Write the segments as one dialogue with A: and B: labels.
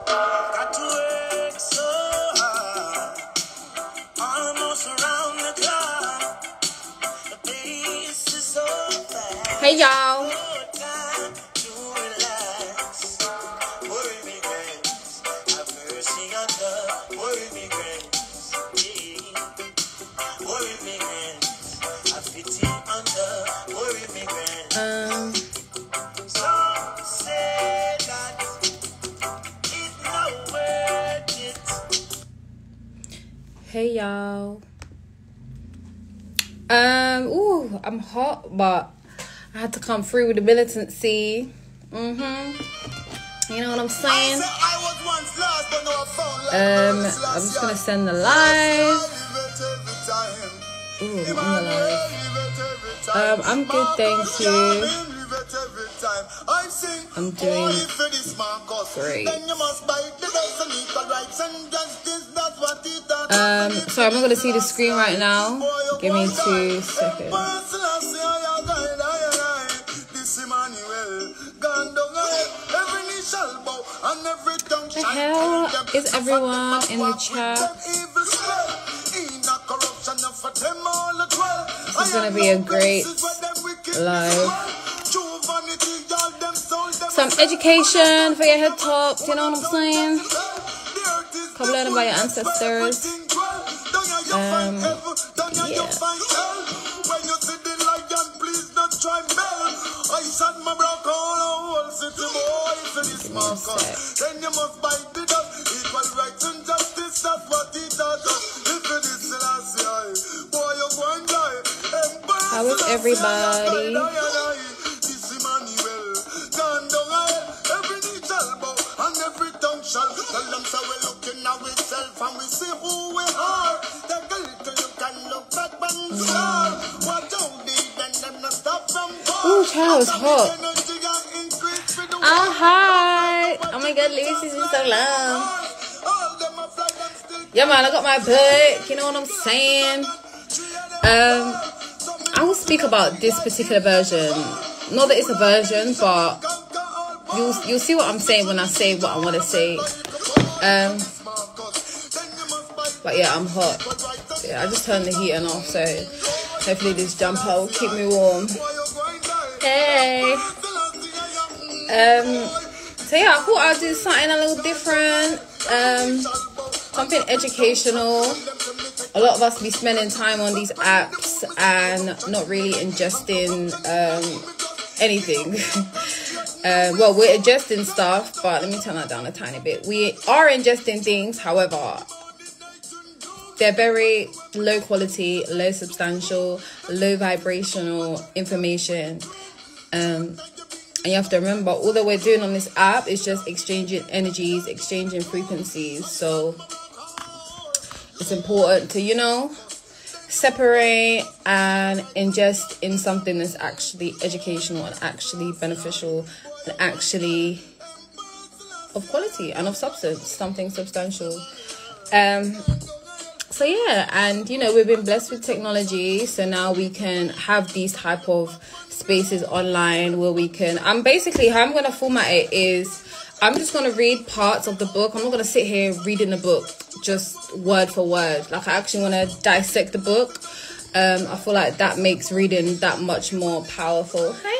A: Got to work so hard, almost around the clock. The pace is so fast.
B: Hey y'all.
A: No time to relax. Worry me grace, have mercy on the worry me grace. Yeah. Worry me grace, have pity on the worry me grace. Some say that it's not worth it.
B: Hey y'all. Ooh, I'm hot, but I had to come through with the militancy. You know what I'm saying? I'm just gonna send the live. Ooh, I'm on the live. I'm good, thank you. I'm doing great. So I'm not gonna see the screen right now. Give me 2 seconds. The hell is everyone in the chat? This is gonna be a great live. Some education for your head tops, you know what I'm saying? Come learn about your ancestors. Yeah. Give me a sec. How is everybody? Ooh, child, it's hot. Oh, hi. Oh my god, Lucy's been so long. Yeah, man, I got my book. You know what I'm saying? I will speak about this particular version. Not that it's a version, but you'll see what I'm saying when I say what I want to say. But yeah, I'm hot. Yeah, I just turned the heating off, so hopefully this jumper will keep me warm. Hey. So yeah, I thought I'd do something a little different. Something educational. A lot of us be spending time on these apps and not really ingesting anything. Well, we're ingesting stuff, but let me turn that down a tiny bit. We are ingesting things, however, they're very low quality, low substantial, low vibrational information. And you have to remember, all that we're doing on this app is just exchanging energies, exchanging frequencies. So it's important to, separate and ingest in something that's actually educational and actually beneficial and actually of quality and of substance, something substantial. So yeah, and we've been blessed with technology, so now we can have these type of spaces online where we can, basically how I'm going to format it is I'm just going to read parts of the book. I'm not going to sit here reading the book just word for word. Like, I actually want to dissect the book. I feel like that makes reading that much more powerful. Hi,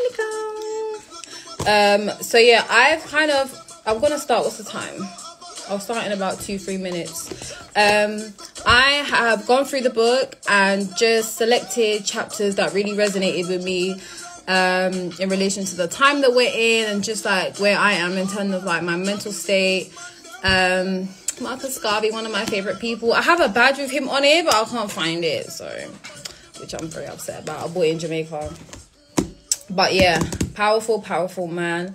B: Nicole. So yeah, I'm going to start. What's the time? I'll start in about 2-3 minutes. I have gone through the book and just selected chapters that really resonated with me in relation to the time that we're in and just like where I am in terms of like my mental state. Marcus Garvey, one of my favorite people. I have a badge with him on it, but I can't find it, so which I'm very upset about. I bought it in Jamaica. But yeah, powerful man.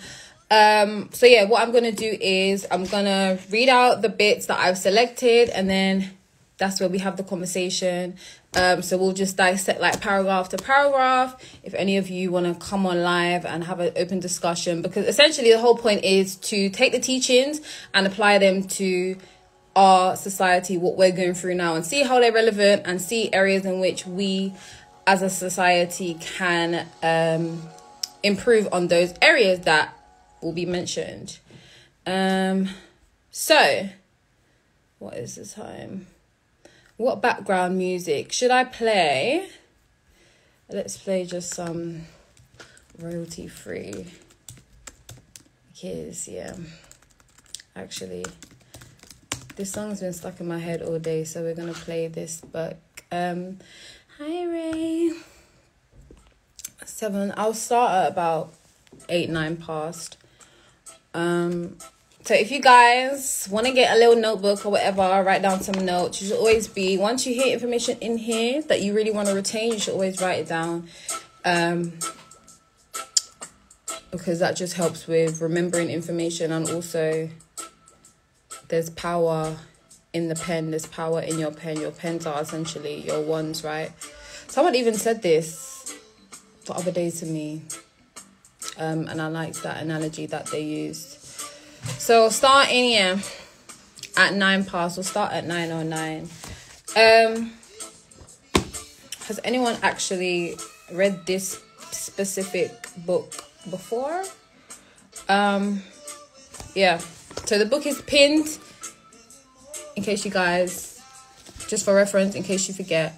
B: So yeah, what I'm gonna do is I'm gonna read out the bits that I've selected, and then that's where we have the conversation. So we'll just dissect like paragraph to paragraph. If any of you want to come on live and have an open discussion, because essentially the whole point is to take the teachings and apply them to our society, what we're going through now, and see how they're relevant and see areas in which we as a society can improve on those areas that will be mentioned. So, what is the time? What background music should I play? Let's play just some royalty free. Because, yeah, actually, this song's been stuck in my head all day, so we're going to play this book. Hi, Ray. 7. I'll start at about 8, 9 past. So if you guys want to get a little notebook or whatever, write down some notes. You should always be, once you hear information in here that you really want to retain, you should always write it down. Because that just helps with remembering information, and also there's power in the pen. There's power in your pen. Your pens are essentially your wands, right? Someone even said this the other day to me. And I liked that analogy that they used. So starting here at 9 past, we'll start at 9:09. Has anyone actually read this specific book before? Yeah. So the book is pinned, in case you guys, just for reference, in case you forget.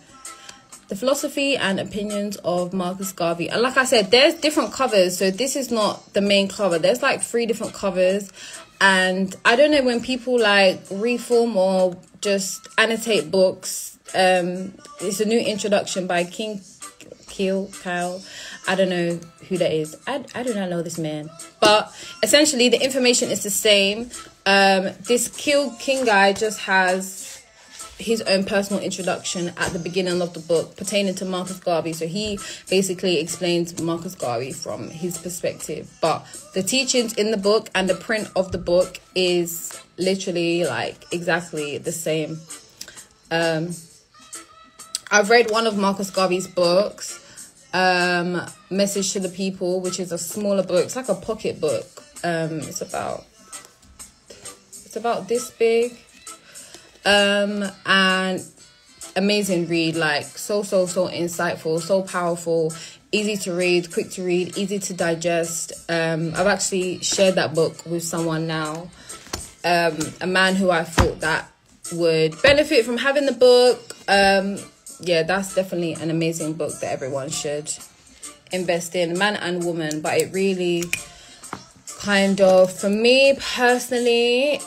B: The Philosophy and Opinions of Marcus Garvey. And like I said, there's different covers, so this is not the main cover. There's like 3 different covers, and I don't know when people like reform or just annotate books. It's a new introduction by Kyle. I don't know who that is. I do not know this man, but essentially the information is the same. This King guy just has his own personal introduction at the beginning of the book pertaining to Marcus Garvey. So he basically explains Marcus Garvey from his perspective. But the teachings in the book and the print of the book is literally like exactly the same. I've read one of Marcus Garvey's books, Message to the People, which is a smaller book. It's like a pocket book. It's about this big. And amazing read, like so insightful, so powerful, easy to read, quick to read, easy to digest. I've actually shared that book with someone now, a man who I thought that would benefit from having the book. Yeah, that's definitely an amazing book that everyone should invest in, man and woman. But it really kind of, for me personally,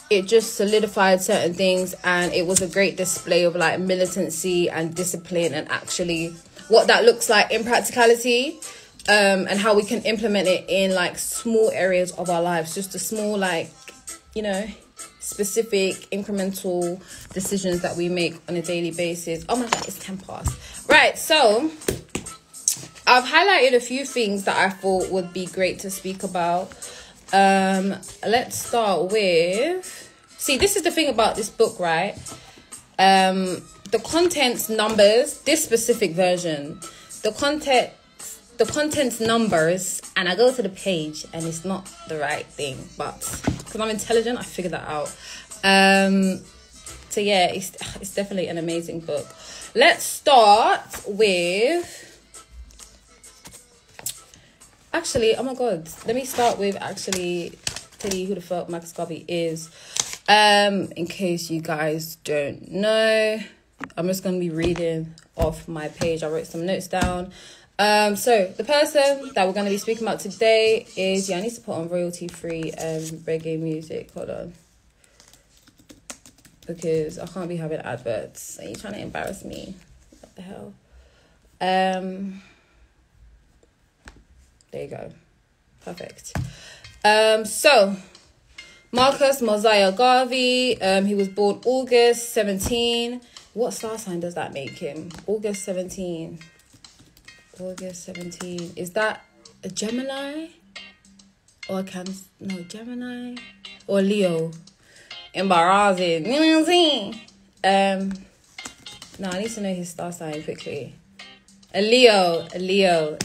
B: it just solidified certain things, and it was a great display of like militancy and discipline, and actually what that looks like in practicality, and how we can implement it in like small areas of our lives, just a small, like, you know, specific incremental decisions that we make on a daily basis. Oh my god, it's 10 past. Right, so I've highlighted a few things that I thought would be great to speak about. Let's start with, see, this is the thing about this book, right? The contents numbers, this specific version, the contents numbers, and I go to the page and it's not the right thing, but because I'm intelligent, I figured that out. So yeah, it's definitely an amazing book. Let's start with, actually, oh my god, let me start with actually tell you who the fuck Marcus Garvey is. In case you guys don't know, I'm just going to be reading off my page. I wrote some notes down. So the person that we're going to be speaking about today is, yeah, I need to put on royalty free reggae music. Hold on, because I can't be having adverts. Are you trying to embarrass me? What the hell? There you go. Perfect. So Marcus Mosiah Garvey, he was born August 17. What star sign does that make him? August 17. August 17. Is that a Gemini? Or a Cancer? No, Gemini? Or Leo? Embarrassing. You know what I'm saying? No, I need to know his star sign quickly. A Leo.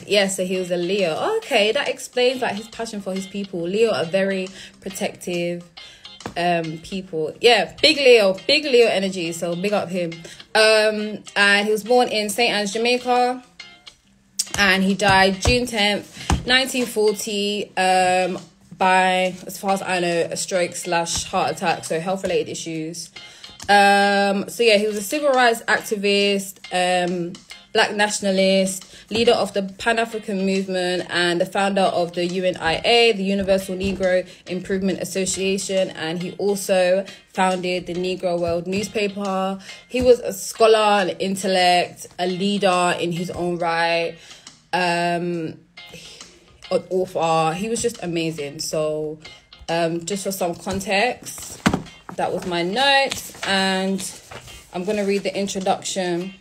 B: Yeah, so he was a Leo. Oh, okay, that explains like his passion for his people. Leo are very protective people. Yeah, big Leo energy, so big up him. And he was born in St. Anne's, Jamaica, and he died June 10th, 1940. by, as far as I know, a stroke/heart attack, so health-related issues. So yeah, he was a civil rights activist, black nationalist, leader of the Pan-African movement, and the founder of the UNIA, the Universal Negro Improvement Association, and he also founded the Negro World newspaper. He was a scholar, an intellect, a leader in his own right, an author. He was just amazing. So just for some context, that was my notes, and I'm going to read the introduction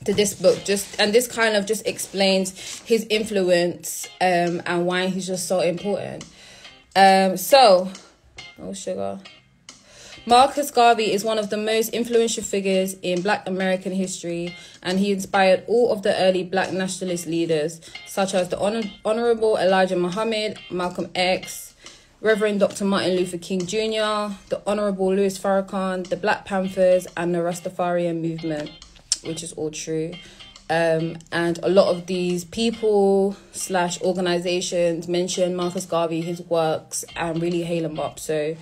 B: to this book, and this kind of just explains his influence and why he's just so important. Sugar. Marcus Garvey is one of the most influential figures in Black American history, and he inspired all of the early Black nationalist leaders, such as the Honorable Elijah Muhammad, Malcolm X, Reverend Dr. Martin Luther King Jr., the Honorable Louis Farrakhan, the Black Panthers, and the Rastafarian movement, which is all true. And a lot of these people / organizations mention Marcus Garvey, his works, and really hail him up. So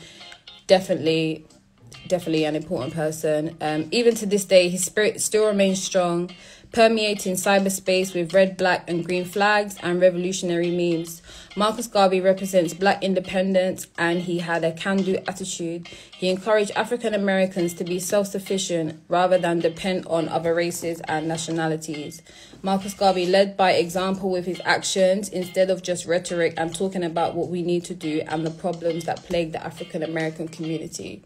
B: definitely an important person. Even to this day, his spirit still remains strong, permeating cyberspace with red, black, and green flags and revolutionary memes. Marcus Garvey represents Black independence, and he had a can-do attitude. He encouraged African Americans to be self-sufficient rather than depend on other races and nationalities. Marcus Garvey led by example with his actions instead of just rhetoric and talking about what we need to do and the problems that plague the African American community.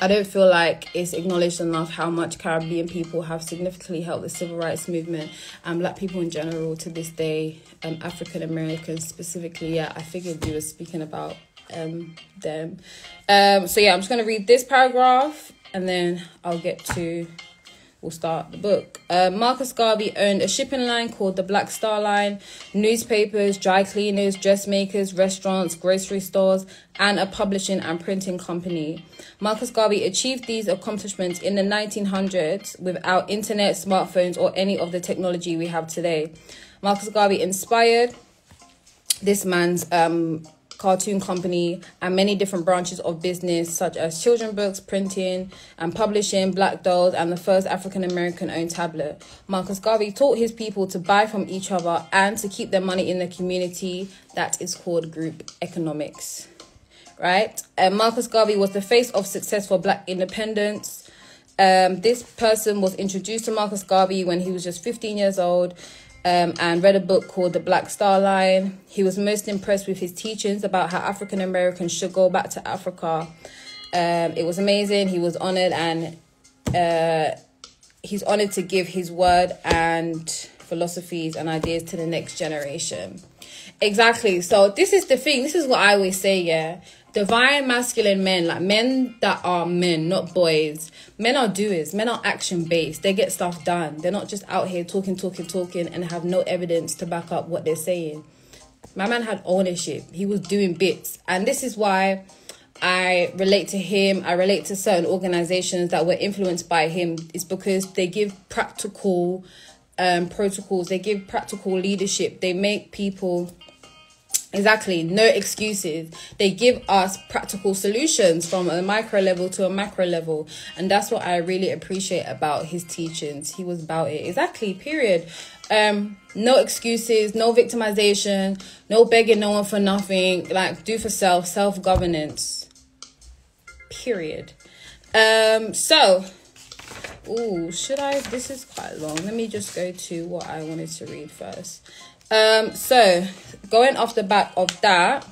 B: I don't feel like it's acknowledged enough how much Caribbean people have significantly helped the civil rights movement and Black people in general to this day, African Americans specifically. Yeah, I figured you were speaking about them. So yeah, I'm just going to read this paragraph and then we'll start the book. Marcus Garvey owned a shipping line called the Black Star Line, newspapers, dry cleaners, dressmakers, restaurants, grocery stores, and a publishing and printing company. Marcus Garvey achieved these accomplishments in the 1900s without internet, smartphones, or any of the technology we have today. Marcus Garvey inspired this man's cartoon company and many different branches of business, such as children books, printing and publishing, black dolls, and the first African-American owned tablet. Marcus Garvey taught his people to buy from each other and to keep their money in the community. That is called group economics, right? Marcus Garvey was the face of successful Black independence. This person was introduced to Marcus Garvey when he was just 15 years old, and read a book called The Black Star Line. He was most impressed with his teachings about how African Americans should go back to Africa. It was amazing. He was honored, and he's honored to give his word and philosophies and ideas to the next generation. Exactly. So this is the thing. This is what I always say, yeah. Divine masculine men, like men that are men, not boys. Men are doers. Men are action-based. They get stuff done. They're not just out here talking, and have no evidence to back up what they're saying. My man had ownership. He was doing bits. And this is why I relate to him. I relate to certain organizations that were influenced by him. It's because they give practical protocols. They give practical leadership. They make people... Exactly, no excuses. They give us practical solutions from a micro level to a macro level. And that's what I really appreciate about his teachings. He was about it. Exactly, period. No excuses, no victimization, no begging no one for nothing. Like, do for self-governance. Period. This is quite long. Let me just go to what I wanted to read first. So going off the back of that,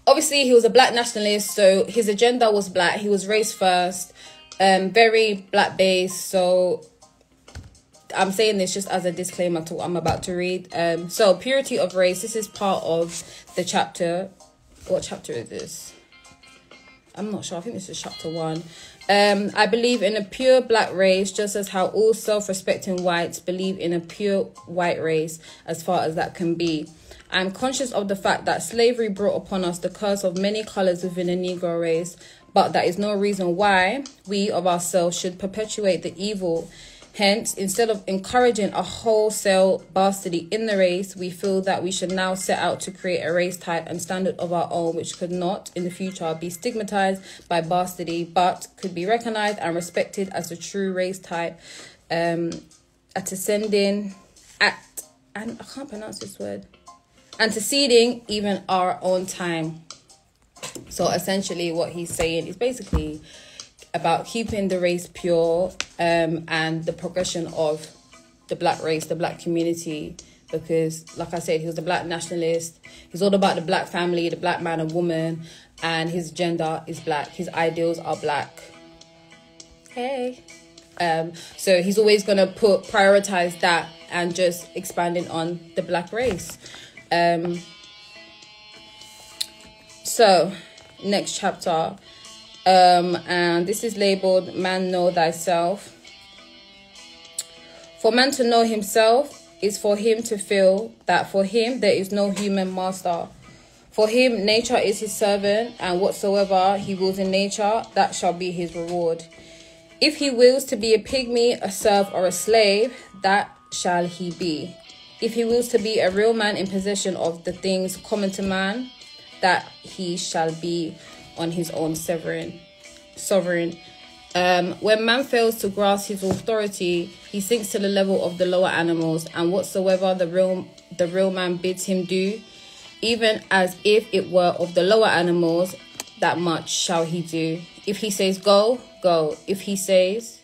B: obviously he was a Black nationalist, so his agenda was Black. He was race first, very Black based. So I'm saying this just as a disclaimer to what I'm about to read. So purity of race, this is part of the chapter. What chapter is this? I'm not sure. I think this is chapter 1. I believe in a pure Black race, just as how all self-respecting whites believe in a pure white race, as far as that can be. I am conscious of the fact that slavery brought upon us the curse of many colours within the Negro race, but that is no reason why we of ourselves should perpetuate the evil Hence, instead of encouraging a wholesale bastardy in the race, we feel that we should now set out to create a race type and standard of our own, which could not, in the future, be stigmatized by bastardy, but could be recognized and respected as a true race type, anteceding even our own time. So essentially what he's saying is basically about keeping the race pure, and the progression of the black race, the black community, because like I said, he was a black nationalist. He's all about the black family, the black man and woman, and his gender is black. His ideals are black. Hey. So he's always going to prioritize that and just expanding on the black race. So next chapter, and this is labeled Man Know Thyself. For man to know himself is for him to feel that for him there is no human master. For him nature is his servant, and whatsoever he wills in nature, that shall be his reward. If he wills to be a pygmy, a serf, or a slave, that shall he be. If he wills to be a real man in possession of the things common to man, that he shall be on his own sovereign. When man fails to grasp his authority, he sinks to the level of the lower animals, and whatsoever the real man bids him do, even as if it were of the lower animals, that much shall he do. If he says go, go. If he says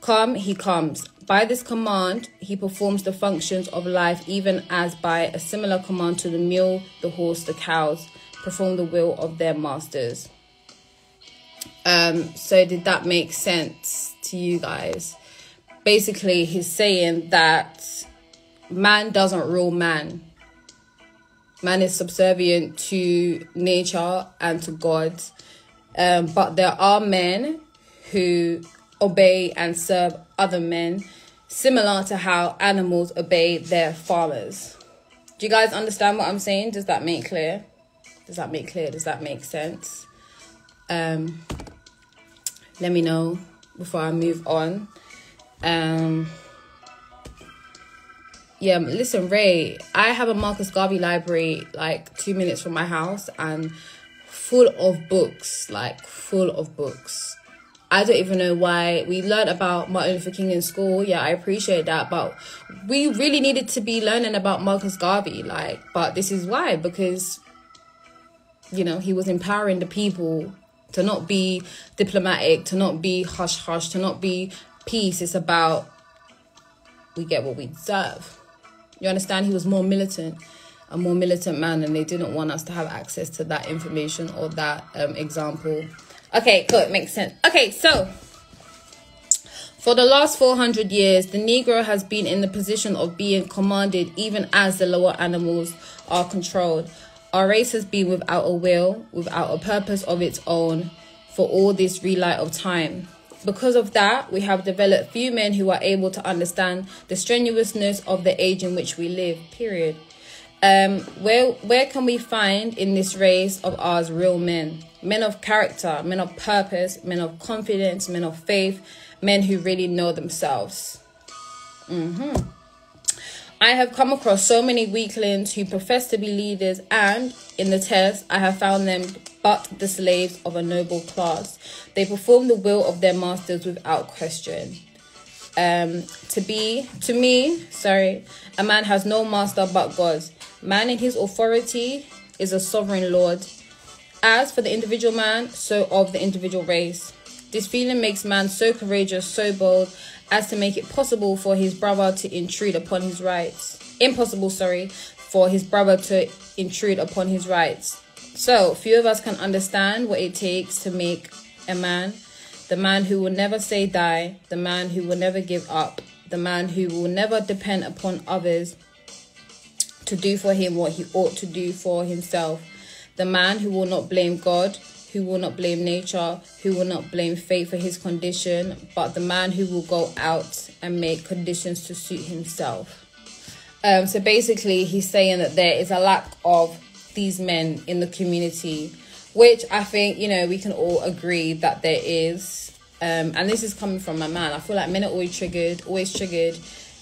B: come, he comes. By this command, he performs the functions of life, even as by a similar command to the mule, the horse, the cows, perform the will of their masters. So did that make sense to you guys? Basically, he's saying that man doesn't rule man. Man is subservient to nature and to God. But there are men who obey and serve other men, similar to how animals obey their farmers. Do you guys understand what I'm saying? Does that make clear? Does that make clear? Does that make sense? Let me know before I move on. Yeah, listen, Ray, I have a Marcus Garvey library like 2 minutes from my house and full of books, like full of books. I don't even know why. We learned about Martin Luther King in school. Yeah, I appreciate that. But we really needed to be learning about Marcus Garvey. But this is why, because, you know, he was empowering the people to not be diplomatic, to not be hush-hush, to not be peace. It's about we get what we deserve. You understand? He was more militant, a more militant man, and they didn't want us to have access to that information or that example. Okay, cool. It makes sense. Okay, so for the last 400 years, the Negro has been in the position of being commanded even as the lower animals are controlled. Our race has been without a will, without a purpose of its own for all this relight of time. Because of that, we have developed few men who are able to understand the strenuousness of the age in which we live, period. Where can we find in this race of ours real men? Men of character, men of purpose, men of confidence, men of faith, men who really know themselves. I have come across so many weaklings who profess to be leaders, and in the test, I have found them but the slaves of a noble class. They perform the will of their masters without question. To me, a man has no master but God. Man in his authority is a sovereign lord. As for the individual man, so of the individual race. This feeling makes man so courageous, so bold, as to make it possible for his brother to intrude upon his rights. For his brother to intrude upon his rights. So, few of us can understand what it takes to make a man. The man who will never say die. The man who will never give up. The man who will never depend upon others to do for him what he ought to do for himself. The man who will not blame God, who will not blame nature, who will not blame fate for his condition, but the man who will go out and make conditions to suit himself. So basically, he's saying that there is a lack of these men in the community, which I think, you know, we can all agree that there is. And this is coming from my man. I feel like men are always triggered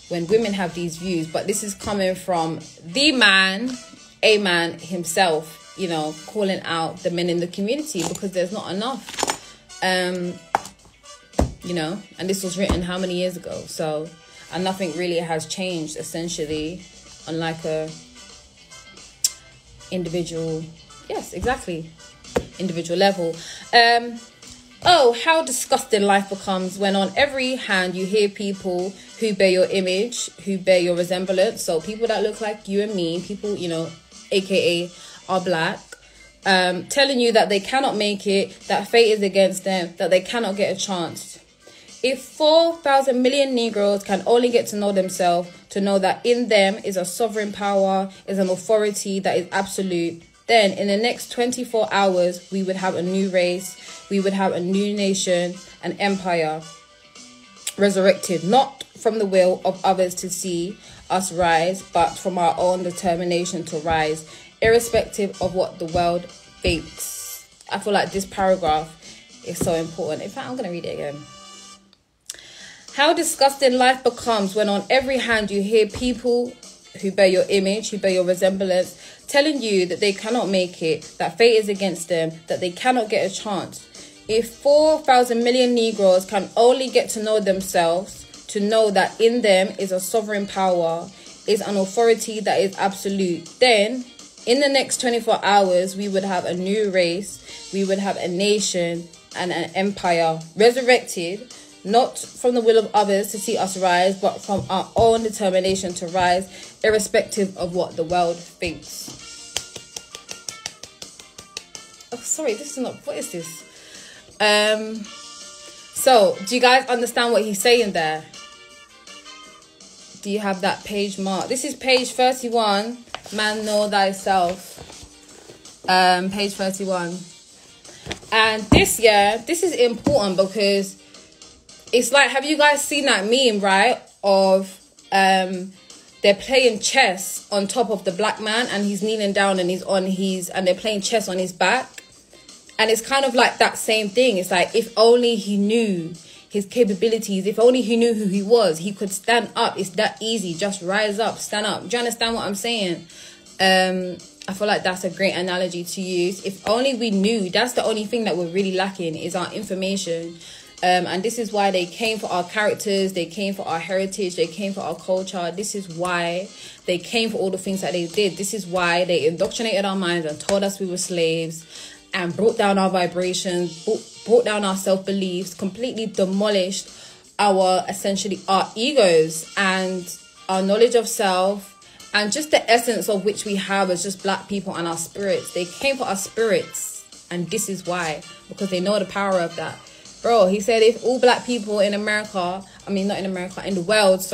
B: when women have these views. But this is coming from the man, a man himself, you know, calling out the men in the community because there's not enough. You know, and this was written how many years ago? So, and nothing really has changed essentially on like a individual, yes, exactly, individual level. Oh, how disgusting life becomes when on every hand you hear people who bear your image, who bear your resemblance. So people that look like you and me, people, you know, aka are black, telling you that they cannot make it, that fate is against them, that they cannot get a chance. If 4,000 million Negroes can only get to know themselves, to know that in them is a sovereign power, is an authority that is absolute, then in the next 24 hours, we would have a new race, we would have a new nation, an empire resurrected, not from the will of others to see us rise, but from our own determination to rise, irrespective of what the world thinks. I feel like this paragraph is so important. In fact, I'm going to read it again. How disgusting life becomes when on every hand you hear people who bear your image, who bear your resemblance, telling you that they cannot make it, that fate is against them, that they cannot get a chance. If 4,000 million Negroes can only get to know themselves, to know that in them is a sovereign power, is an authority that is absolute, then in the next 24 hours, we would have a new race, we would have a nation and an empire resurrected, not from the will of others to see us rise, but from our own determination to rise, irrespective of what the world thinks. Oh, sorry, this is not, what is this? So, do you guys understand what he's saying there? Do you have that page marked? This is page 31, Man Know Thyself. Page 31. And this is important because it's like, have you guys seen that meme, right? Of they're playing chess on top of the black man and he's kneeling down and and they're playing chess on his back. And it's kind of like that same thing. It's like, if only he knew his capabilities, if only he knew who he was, he could stand up. It's that easy. Just rise up, stand up. Do you understand what I'm saying? I feel like that's a great analogy to use. If only we knew, that's the only thing that we're really lacking is our information. And this is why they came for our characters, they came for our heritage, they came for our culture. This is why they came for all the things that they did. This is why they indoctrinated our minds and told us we were slaves and brought down our vibrations, brought down our self-beliefs, completely demolished essentially our egos and our knowledge of self and just the essence of which we have as just black people and our spirits. They came for our spirits, and this is why, because they know the power of that. Bro, he said if all black people in America, in the world,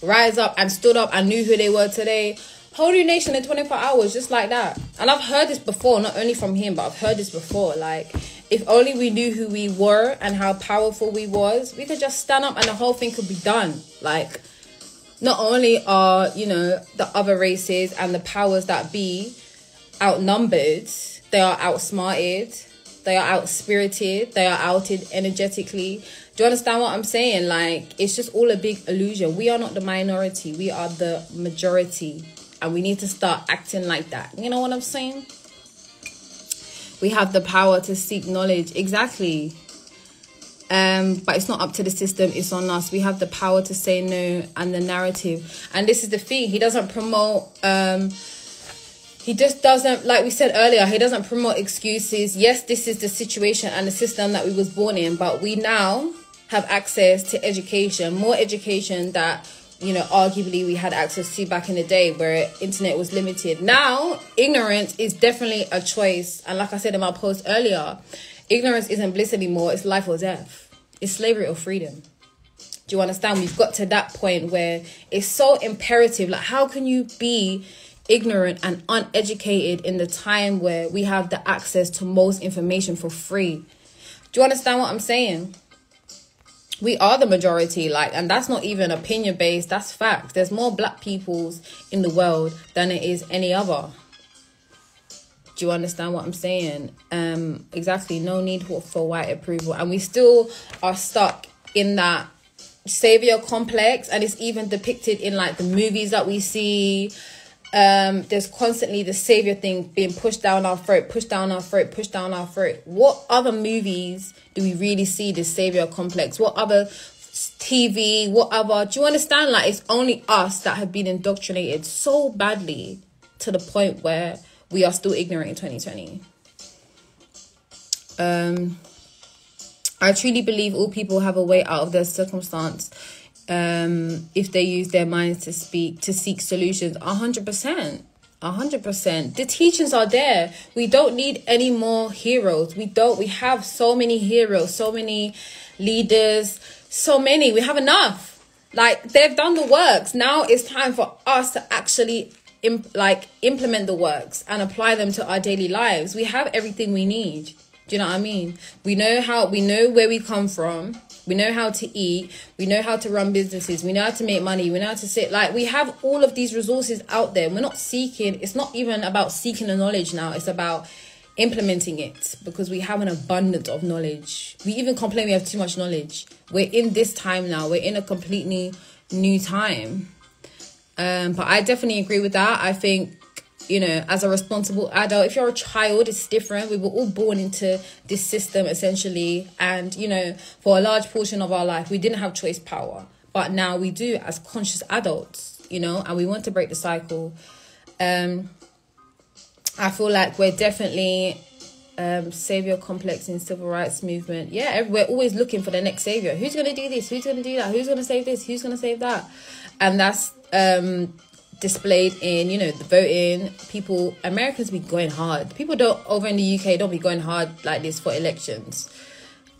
B: rise up and stood up and knew who they were today, whole new nation in 24 hours, just like that. And I've heard this before, not only from him, but I've heard this before. Like, if only we knew who we were and how powerful we was, we could just stand up and the whole thing could be done. Like, not only are, the other races and the powers that be outnumbered, they are outsmarted, they are out-spirited, they are outed energetically. Do you understand what I'm saying? Like, it's just all a big illusion. We are not the minority. We are the majority. And we need to start acting like that. You know what I'm saying? We have the power to seek knowledge. Exactly. But it's not up to the system. It's on us. We have the power to say no and the narrative. And this is the thing. He doesn't promote... He just doesn't, like we said earlier, he doesn't promote excuses. Yes, this is the situation and the system that we was born in, but we now have access to education, more education that, arguably we had access to back in the day where internet was limited. Now, ignorance is definitely a choice. And like I said in my post earlier, ignorance isn't bliss anymore. It's life or death. It's slavery or freedom. Do you understand? We've got to that point where it's so imperative. Like, how can you be ignorant and uneducated in the time where we have the access to most information for free? Do you understand what I'm saying? We are the majority, and that's not even opinion based, that's fact. There's more black peoples in the world than it is any other. Do you understand what I'm saying? Exactly. No need for white approval. And we still are stuck in that savior complex. And it's even depicted in like the movies that we see. There's constantly the savior thing being pushed down our throat, pushed down our throat, pushed down our throat. What other movies do we really see this savior complex? What other TV, whatever? Do you understand? Like, it's only us that have been indoctrinated so badly to the point where we are still ignorant in 2020. I truly believe all people have a way out of their circumstance if they use their minds to seek solutions. 100%. 100%. The teachings are there. We don't need any more heroes. We have so many heroes, so many leaders, so many. We have enough. Like, they've done the works. Now it's time for us to actually implement the works and apply them to our daily lives. We have everything we need. Do you know what I mean? We know where we come from. We know how to eat. We know how to run businesses. We know how to make money. We know how to sit. Like, we have all of these resources out there. We're not seeking. It's not even about seeking the knowledge now. It's about implementing it, because we have an abundance of knowledge. We even complain we have too much knowledge. We're in this time now. We're in a completely new time. But I definitely agree with that. I think, you know, as a responsible adult, if you're a child, it's different. We were all born into this system, essentially. And, you know, for a large portion of our life, we didn't have choice power. But now we do as conscious adults, you know, and we want to break the cycle. I feel like we're definitely savior complex in civil rights movement. Yeah, we're always looking for the next savior. Who's going to do this? Who's going to do that? Who's going to save this? Who's going to save that? And that's displayed in, you know, the voting. People, Americans be going hard. People don't, over in the UK, don't be going hard like this for elections.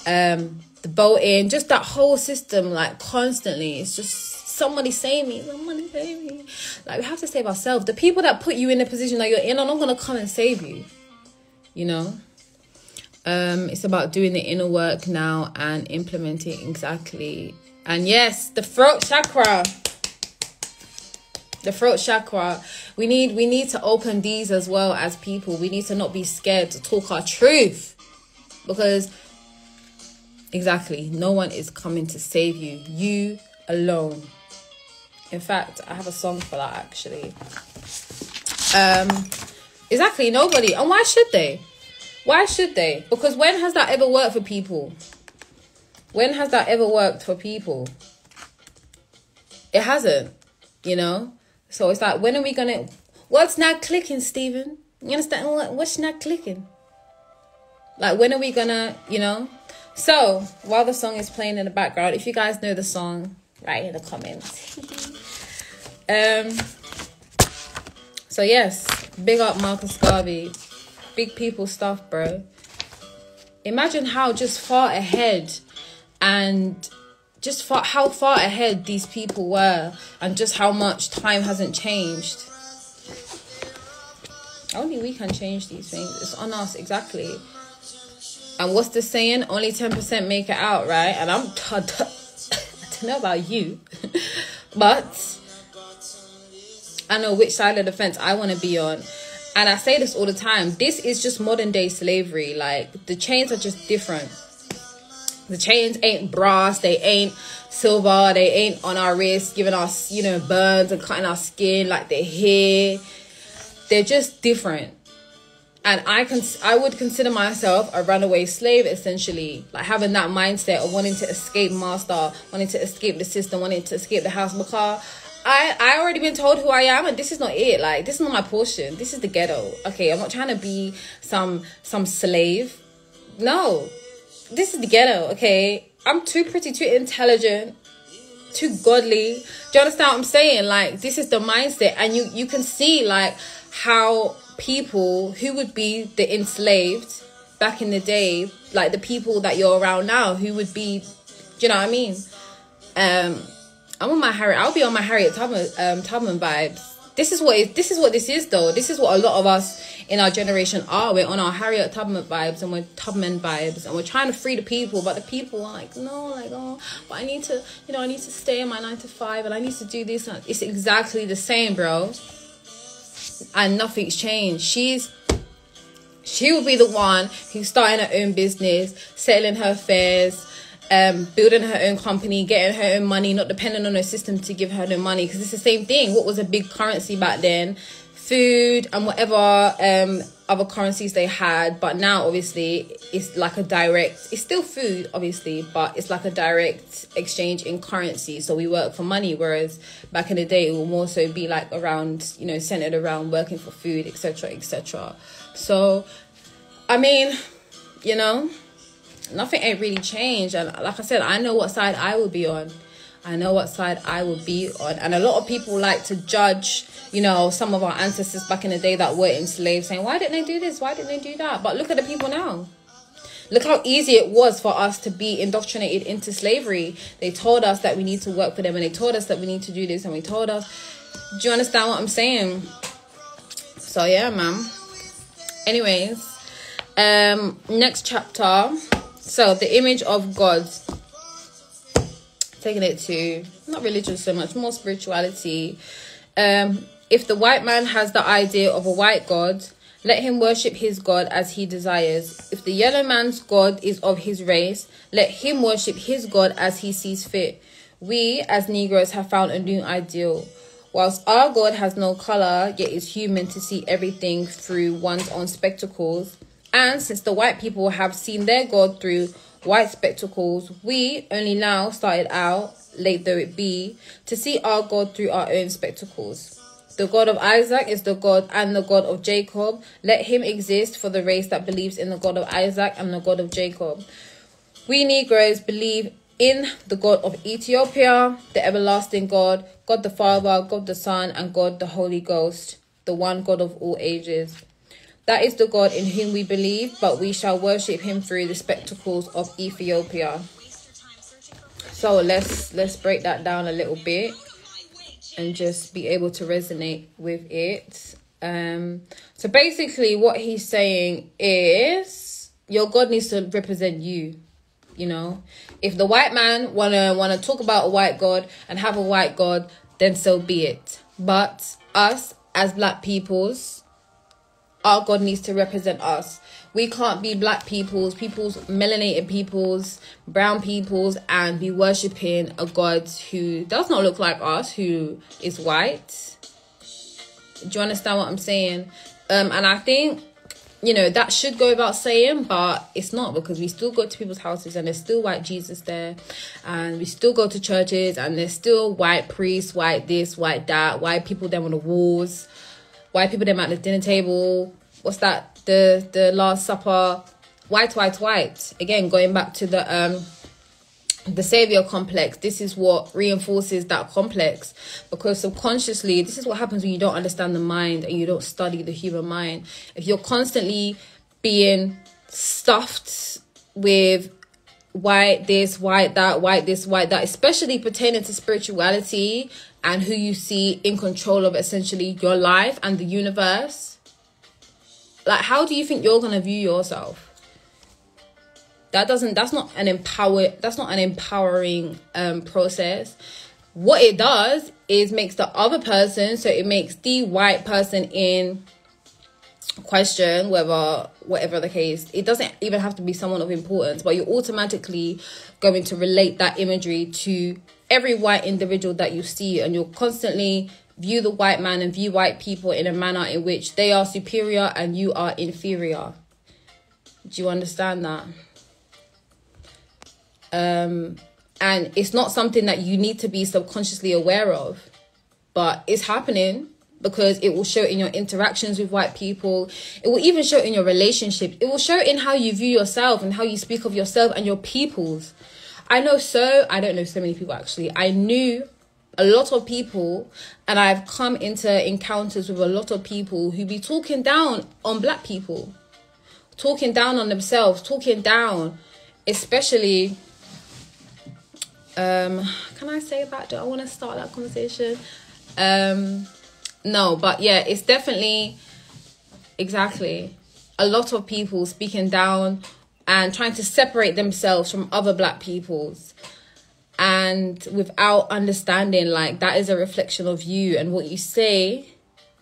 B: The voting, just that whole system, like, constantly. It's just, somebody save me, somebody save me. Like, we have to save ourselves. The people that put you in the position that you're in are not going to come and save you, you know. It's about doing the inner work now and implementing exactly. And yes, the throat chakra. The throat chakra. We need to open these as well as people. We need to not be scared to talk our truth, because exactly, no one is coming to save you. You alone. In fact, I have a song for that, actually. Exactly, nobody. And why should they? Why should they? Because when has that ever worked for people? When has that ever worked for people? It hasn't, you know? So it's like, when are we going to... What's not clicking, Stephen? You understand? What's not clicking? Like, when are we going to, you know? So, while the song is playing in the background, if you guys know the song, write in the comments. So yes, big up Marcus Garvey. Big people stuff, bro. Imagine how just far ahead and just how far ahead these people were, and just how much time hasn't changed. Only we can change these things. It's on us, exactly. And what's the saying? Only 10% make it out, right? And I don't know about you, but I know which side of the fence I want to be on. And I say this all the time. This is just modern day slavery. Like, the chains are just different. The chains ain't brass. They ain't silver. They ain't on our wrists, giving us, you know, burns and cutting our skin like they're here. They're just different. And I would consider myself a runaway slave, essentially. Like, having that mindset of wanting to escape master, wanting to escape the system, wanting to escape the house. Because I already been told who I am, and this is not it. Like, this is not my portion. This is the ghetto. Okay, I'm not trying to be some slave. No, this is the ghetto. Okay, I'm too pretty, too intelligent, too godly. Do you understand what I'm saying? Like, this is the mindset, and you can see like how people who would be the enslaved back in the day, like the people that you're around now, who would be, do you know what I mean? I'm on my Harriet. I'll be on my Harriet Tubman vibes. This is what this is, though. This is what a lot of us in our generation are. We're on our Harriet Tubman vibes, and we're Tubman vibes, and we're trying to free the people. But the people are like, no, like, oh, but I need to, you know, I need to stay in my 9 to 5, and I need to do this. It's exactly the same, bro. And nothing's changed. She's She will be the one who's starting her own business, settling her affairs, building her own company, getting her own money, not depending on her system to give her the money. Because it's the same thing. What was a big currency back then? Food and whatever other currencies they had. But now, obviously, it's like a direct... It's still food, obviously, but it's like a direct exchange in currency. So we work for money, whereas back in the day, it will more so be like around, you know, centered around working for food, etc., etc. So, I mean, you know, nothing ain't really changed. And like I said, I know what side I will be on. I know what side I will be on. And a lot of people like to judge, you know, some of our ancestors back in the day that were enslaved, saying, why didn't they do this? Why didn't they do that? But look at the people now. Look how easy it was for us to be indoctrinated into slavery. They told us that we need to work for them, and they told us that we need to do this, and we told us. Do you understand what I'm saying? So, yeah, man. Anyways, next chapter. So the image of God, taking it to not religion so much, more spirituality. If the white man has the idea of a white God, let him worship his God as he desires. If the yellow man's God is of his race, let him worship his God as he sees fit. We as Negroes have found a new ideal. Whilst our God has no colour, yet is human to see everything through one's own spectacles. And since the white people have seen their God through white spectacles, we only now started out, late though it be, to see our God through our own spectacles. The God of Isaac is the God and the God of Jacob. Let him exist for the race that believes in the God of Isaac and the God of Jacob. We Negroes believe in the God of Ethiopia, the everlasting God, God the Father, God the Son, and God the Holy Ghost, the one God of all ages. That is the God in whom we believe, but we shall worship him through the spectacles of Ethiopia. So let's break that down a little bit and just be able to resonate with it. So basically what he's saying is your God needs to represent you. You know, if the white man wanna talk about a white God and have a white God, then so be it. But us as black peoples, our God needs to represent us. We can't be black peoples, melanated peoples, brown peoples, and be worshipping a God who does not look like us, who is white. Do you understand what I'm saying? And I think, you know, that should go without saying, but it's not, because we still go to people's houses and there's still white Jesus there, and we still go to churches and there's still white priests, white this, white that, white people them on the walls, white people them at the dinner table. What's that? The Last Supper. White. Again, going back to the savior complex. This is what reinforces that complex, because subconsciously, this is what happens when you don't understand the mind and you don't study the human mind. If you're constantly being stuffed with white this, white that, white this, white that, especially pertaining to spirituality and who you see in control of essentially your life and the universe, like, how do you think you're gonna view yourself? That's not an empowering process. What it does is makes the other person, so it makes the white person in question, whatever the case, it doesn't even have to be someone of importance, but you're automatically going to relate that imagery to every white individual that you see, and you'll constantly view the white man and view white people in a manner in which they are superior and you are inferior. Do you understand that? And it's not something that you need to be subconsciously aware of, but it's happening, because it will show in your interactions with white people. It will even show in your relationships. It will show in how you view yourself and how you speak of yourself and your peoples. I don't know so many people actually. I knew a lot of people, and I've come into encounters with a lot of people who be talking down on black people, talking down on themselves, talking down, especially, can I say that? Do I want to start that conversation? No, but yeah, it's definitely, exactly, a lot of people speaking down and trying to separate themselves from other black peoples, and without understanding, like, that is a reflection of you, and what you say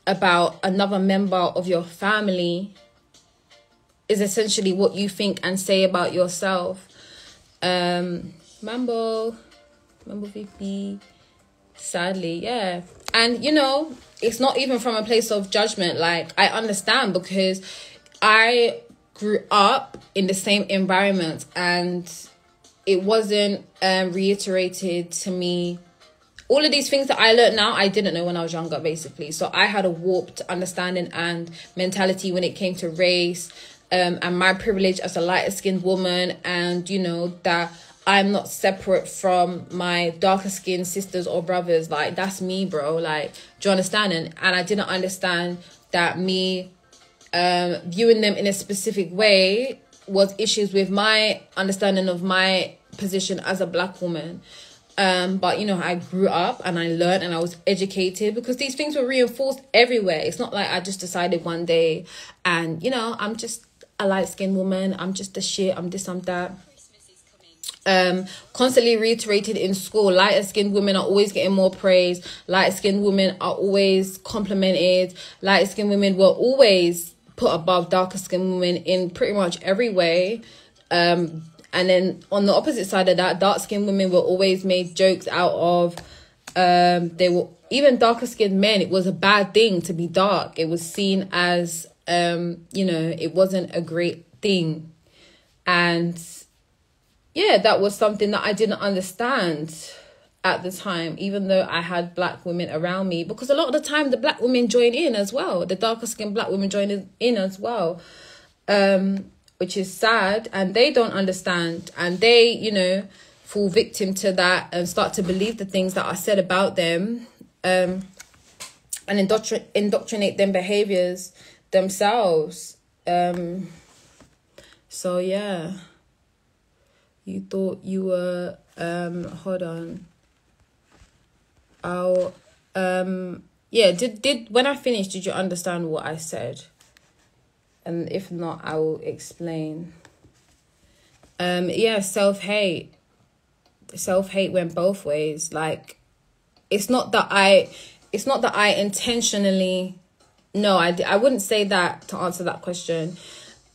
B: about another member of your family is essentially what you think and say about yourself. Mambo VP, sadly, yeah. And, you know, it's not even from a place of judgment. Like, I understand, because I grew up in the same environment, and it wasn't reiterated to me. All of these things that I learned now, I didn't know when I was younger, basically. So I had a warped understanding and mentality when it came to race, and my privilege as a lighter-skinned woman, and, you know, that I'm not separate from my darker-skinned sisters or brothers. Like, that's me, bro. Like, do you understand? And I didn't understand that me viewing them in a specific way was issues with my understanding of my position as a black woman. But, you know, I grew up and I learned and I was educated, because these things were reinforced everywhere. It's not like I just decided one day and, you know, I'm just a light-skinned woman, I'm just the shit, I'm this, I'm that. Constantly reiterated in school. Lighter-skinned women are always getting more praise. Lighter-skinned women are always complimented. Lighter-skinned women were always put above darker-skinned women in pretty much every way. And then on the opposite side of that, dark-skinned women were always made jokes out of. They were, even darker-skinned men, it was a bad thing to be dark. It was seen as, you know, it wasn't a great thing. And yeah, that was something that I didn't understand at the time, even though I had black women around me, because a lot of the time the black women join in as well. The darker skinned black women join in as well, which is sad. And they don't understand, and they, you know, fall victim to that and start to believe the things that are said about them, and indoctrinate them behaviors themselves. So yeah. You thought you were, hold on. Yeah, when I finished, did you understand what I said? And if not, I will explain. Yeah, self-hate. Self-hate went both ways. Like, it's not that I intentionally, no, I wouldn't say that to answer that question.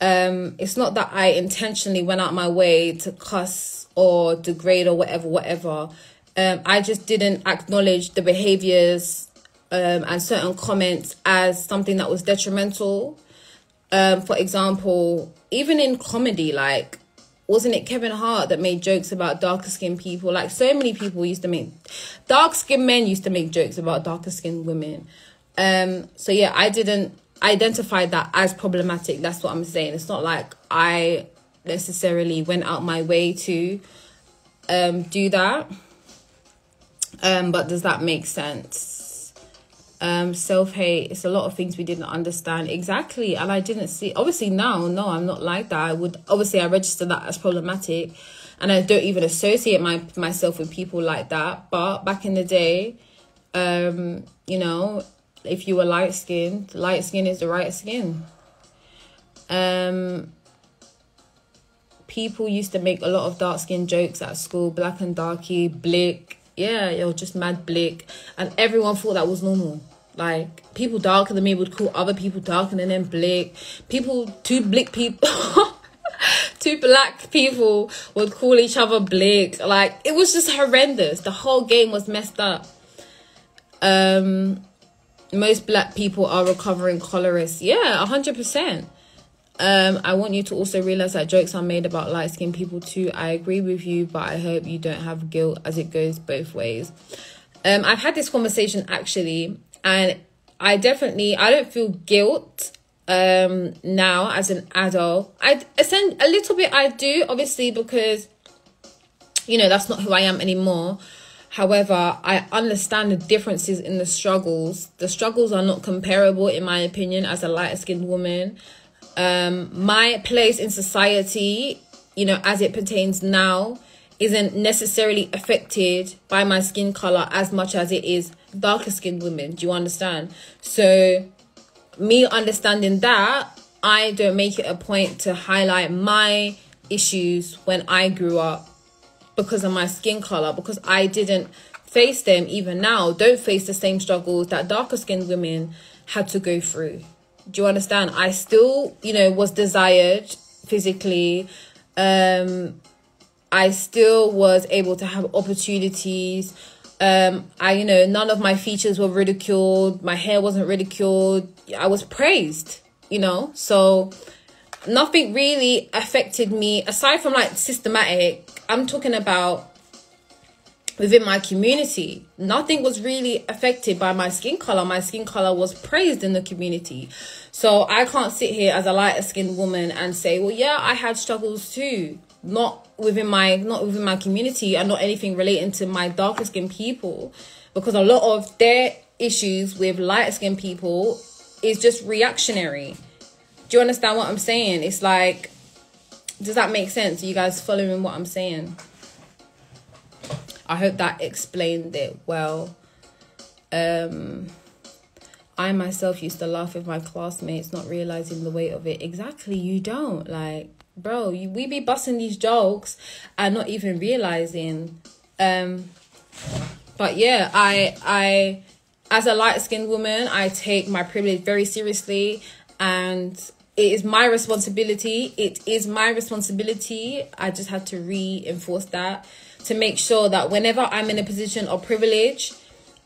B: It's not that I intentionally went out my way to cuss or degrade or whatever. I just didn't acknowledge the behaviors and certain comments as something that was detrimental. For example, even in comedy, like, wasn't it Kevin Hart that made jokes about darker skinned people? Like, so many people used to make, dark skinned men used to make jokes about darker skinned women. So yeah, I didn't identify that as problematic. That's what I'm saying. It's not like I necessarily went out my way to do that. But does that make sense? Self-hate, it's a lot of things we didn't understand exactly, and I didn't see. Obviously now, no, I'm not like that. I register that as problematic, and I don't even associate myself with people like that. But back in the day, you know, if you were light skin is the right skin. People used to make a lot of dark skin jokes at school, black and darky, blick. Yeah, you're just mad blick. And everyone thought that was normal. Like, people darker than me would call other people darker than them blick. Two black people would call each other blick. Like, it was just horrendous. The whole game was messed up. Most black people are recovering colorists. Yeah, 100%. I want you to also realize that jokes are made about light-skinned people too. I agree with you, but I hope you don't have guilt, as it goes both ways. I've had this conversation actually, and I don't feel guilt now as an adult. A little bit I do, obviously, because, you know, that's not who I am anymore. However, I understand the differences in the struggles. The struggles are not comparable, in my opinion, as a lighter-skinned woman. My place in society, you know, as it pertains now, isn't necessarily affected by my skin color as much as it is darker skinned women. Do you understand? So me understanding that, I don't make it a point to highlight my issues when I grew up because of my skin color, because I didn't face them. Even now, don't face the same struggles that darker skinned women had to go through. Do you understand? I still, you know, was desired physically. I still was able to have opportunities. You know, none of my features were ridiculed. My hair wasn't ridiculed. I was praised, you know. So nothing really affected me aside from like systematic. I'm talking about within my community. Nothing was really affected by my skin color. My skin color was praised in the community. So I can't sit here as a lighter skinned woman and say, well, yeah, I had struggles too. Not within my community, and not anything relating to my darker skinned people, because a lot of their issues with lighter skinned people is just reactionary. Do you understand what I'm saying? It's like, does that make sense? Are you guys following what I'm saying? I hope that explained it well. I myself used to laugh with my classmates, not realizing the weight of it. Exactly, you don't. Like, bro, we be busting these jokes and not even realizing. But yeah, I as a light-skinned woman, I take my privilege very seriously, and it is my responsibility. It is my responsibility. I just had to reinforce that, to make sure that whenever I'm in a position of privilege,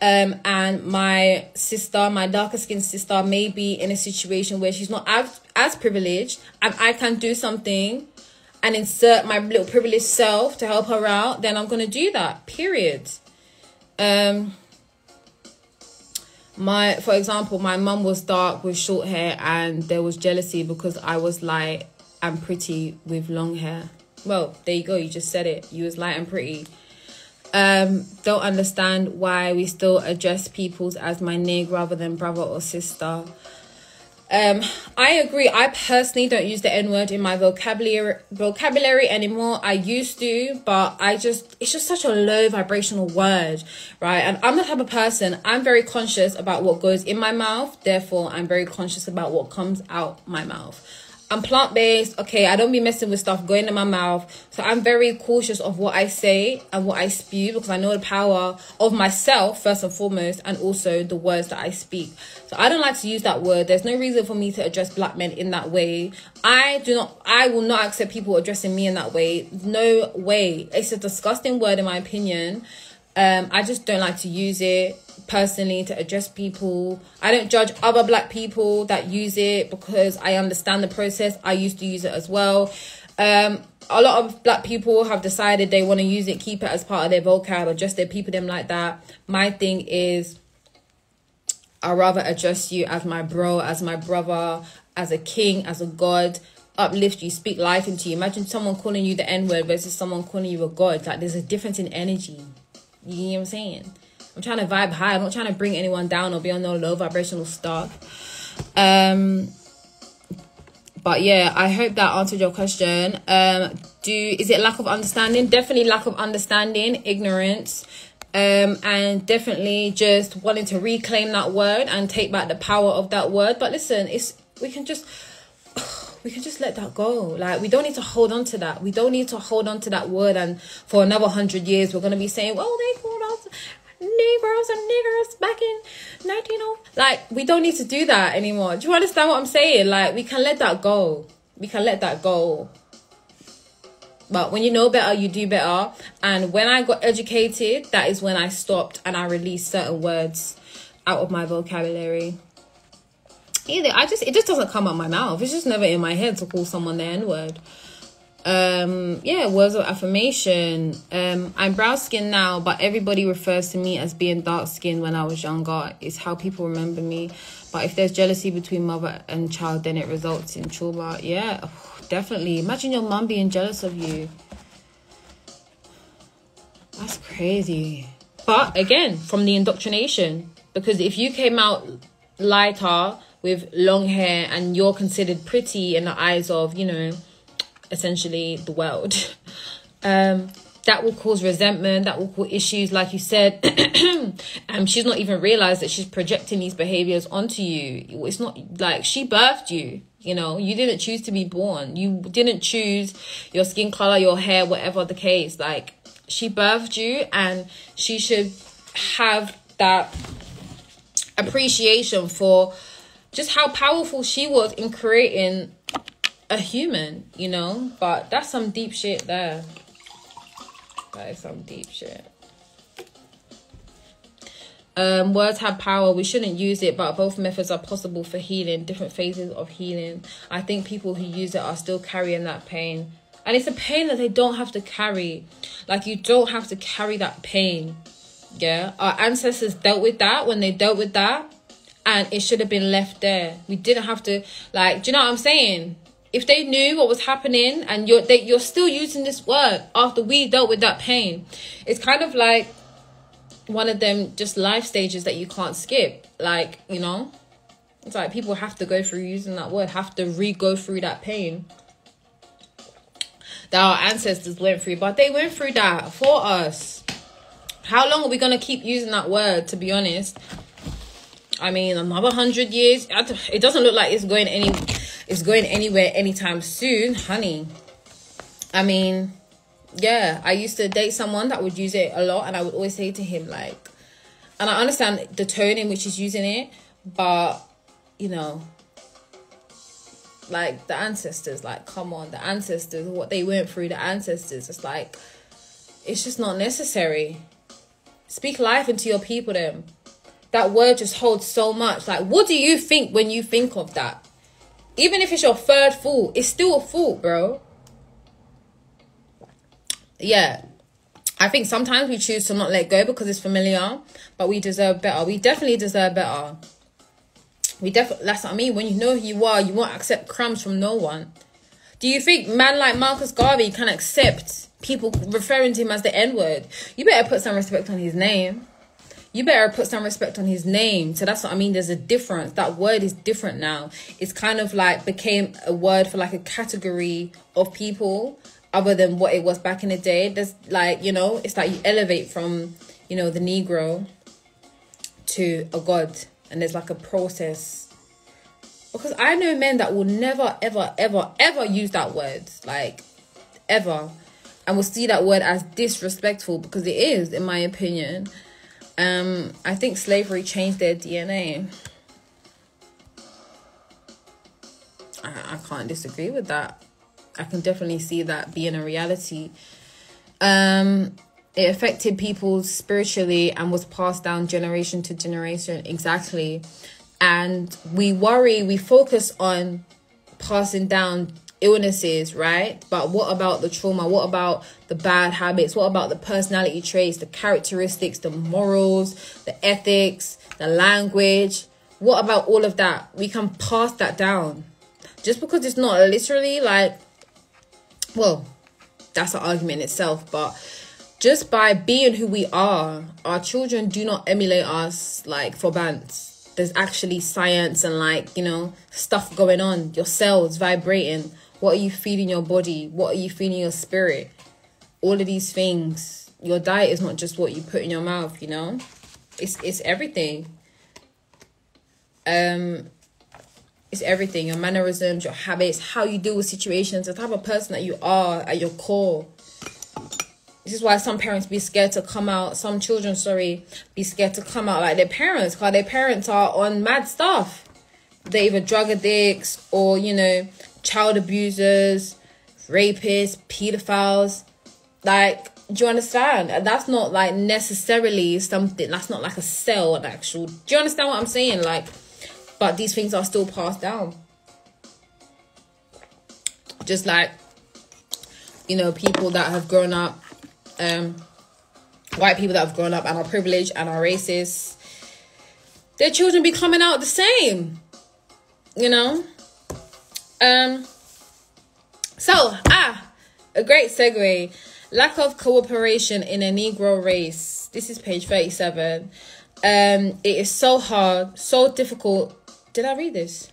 B: and my sister, my darker skinned sister, may be in a situation where she's not as privileged, and I can do something and insert my little privileged self to help her out, then I'm going to do that, period. For example, my mum was dark with short hair, and there was jealousy because I was light and pretty with long hair. Well, there you go, you just said it. You was light and pretty. Don't understand why we still address people as my nig rather than brother or sister. I agree. I personally don't use the N-word in my vocabulary anymore. I used to, but it's just such a low vibrational word, right? And I'm the type of person, I'm very conscious about what goes in my mouth. Therefore, I'm very conscious about what comes out my mouth. I'm plant-based. Okay, I don't be messing with stuff going in my mouth. So I'm very cautious of what I say and what I spew, because I know the power of myself, first and foremost, and also the words that I speak. So I don't like to use that word. There's no reason for me to address black men in that way. I will not accept people addressing me in that way. No way. It's a disgusting word in my opinion. I just don't like to use it personally to address people. I don't judge other black people that use it because I understand the process. I used to use it as well. A lot of black people have decided they want to use it, keep it as part of their vocab, address their people, them like that. My thing is, I'd rather address you as my bro, as my brother, as a king, as a god, uplift you, speak life into you. Imagine someone calling you the N-word versus someone calling you a god. Like, there's a difference in energy. You know what I'm saying? I'm trying to vibe high. I'm not trying to bring anyone down or be on no low vibrational stuff. But yeah, I hope that answered your question. Is it lack of understanding? Definitely lack of understanding, ignorance, and definitely just wanting to reclaim that word and take back the power of that word. But listen, we can just let that go. Like, we don't need to hold on to that. We don't need to hold on to that word, and for another 100 years we're going to be saying, well, they called us Negroes and niggers back in 1900. Like, we don't need to do that anymore. Do you understand what I'm saying? Like, we can let that go. We can let that go. But when you know better, you do better. And when I got educated, that is when I stopped and I released certain words out of my vocabulary. It just doesn't come out my mouth. It's just never in my head to call someone the N-word. Yeah, words of affirmation. I'm brown skinned now, but everybody refers to me as being dark skinned when I was younger. It's how people remember me. But if there's jealousy between mother and child, then it results in trauma. Yeah, definitely. Imagine your mum being jealous of you. That's crazy. But again, from the indoctrination, because if you came out lighter with long hair and you're considered pretty in the eyes of, you know, essentially the world, that will cause resentment, that will cause issues, like you said. She's not even realized that she's projecting these behaviors onto you. It's not like she birthed you, you know. You didn't choose to be born. You didn't choose your skin color, your hair, whatever the case. Like, she birthed you, and she should have that appreciation for just how powerful she was in creating a human, you know. But that's some deep shit there. That is some deep shit. Words have power. We shouldn't use it, but both methods are possible for healing, different phases of healing. I think people who use it are still carrying that pain. And it's a pain that they don't have to carry. Like, you don't have to carry that pain. Yeah? Our ancestors dealt with that when they dealt with that. And it should have been left there. We didn't have to, like, do you know what I'm saying? If they knew what was happening and you're still using this word after we dealt with that pain, it's kind of like one of them just life stages that you can't skip. Like, you know, it's like people have to go through using that word, have to re-go through that pain that our ancestors went through. But they went through that for us. How long are we going to keep using that word, to be honest? I mean, another 100 years, it doesn't look like it's going anywhere anytime soon, honey. I mean, yeah, I used to date someone that would use it a lot, and I would always say to him, like, and I understand the tone in which he's using it, but, you know, like, the ancestors, like, come on, the ancestors, what they went through, the ancestors, it's like, it's just not necessary. Speak life into your people, then. That word just holds so much. Like, what do you think when you think of that? Even if it's your third thought, it's still a thought, bro. Yeah. I think sometimes we choose to not let go because it's familiar, but we deserve better. We definitely deserve better. That's what I mean. When you know who you are, you won't accept crumbs from no one. Do you think man like Marcus Garvey can accept people referring to him as the N-word? You better put some respect on his name. You better put some respect on his name. So that's what I mean. There's a difference. That word is different now. It's kind of like became a word for like a category of people other than what it was back in the day. There's like, you know, it's like you elevate from, you know, the Negro to a god. And there's like a process. Because I know men that will never, ever, ever, ever use that word. Like, ever. And will see that word as disrespectful, because it is, in my opinion. I think slavery changed their DNA. I can't disagree with that. I can definitely see that being a reality. It affected people spiritually and was passed down generation to generation. Exactly. And we focus on passing down illnesses, right? But what about the trauma? What about the bad habits? What about the personality traits, the characteristics, the morals, the ethics, the language? What about all of that? We can pass that down. Just because it's not literally like, well, that's an argument in itself, but just by being who we are, our children do not emulate us like for bands. There's actually science and like, you know, stuff going on. Your cells vibrating. What are you feeding your body? What are you feeding your spirit? All of these things. Your diet is not just what you put in your mouth, you know? It's everything. It's everything. Your mannerisms, your habits, how you deal with situations, the type of person that you are at your core. This is why some parents be scared to come out. Some children, be scared to come out like their parents. Because their parents are on mad stuff. They're either drug addicts or, you know, child abusers, rapists, pedophiles. Like, do you understand? And that's not like necessarily something. That's not like a cell, an actual. Do you understand what I'm saying? Like, but these things are still passed down. Just like, you know, people that have grown up, white people that have grown up and are privileged and are racist, their children be coming out the same, you know. So a great segue. Lack of cooperation in a Negro race. This is page 37. It is so hard, so difficult. Did I read this?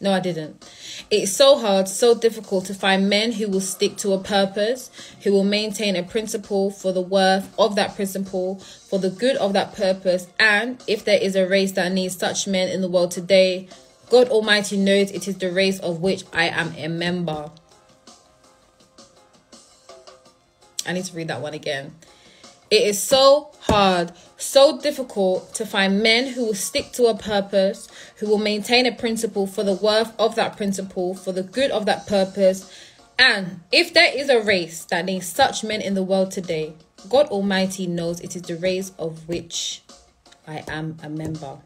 B: No, I didn't. It's so hard, so difficult to find men who will stick to a purpose, who will maintain a principle for the worth of that principle, for the good of that purpose. And if there is a race that needs such men in the world today, God Almighty knows it is the race of which I am a member. I need to read that one again. It is so hard, so difficult to find men who will stick to a purpose, who will maintain a principle for the worth of that principle, for the good of that purpose. And if there is a race that needs such men in the world today, God Almighty knows it is the race of which I am a member.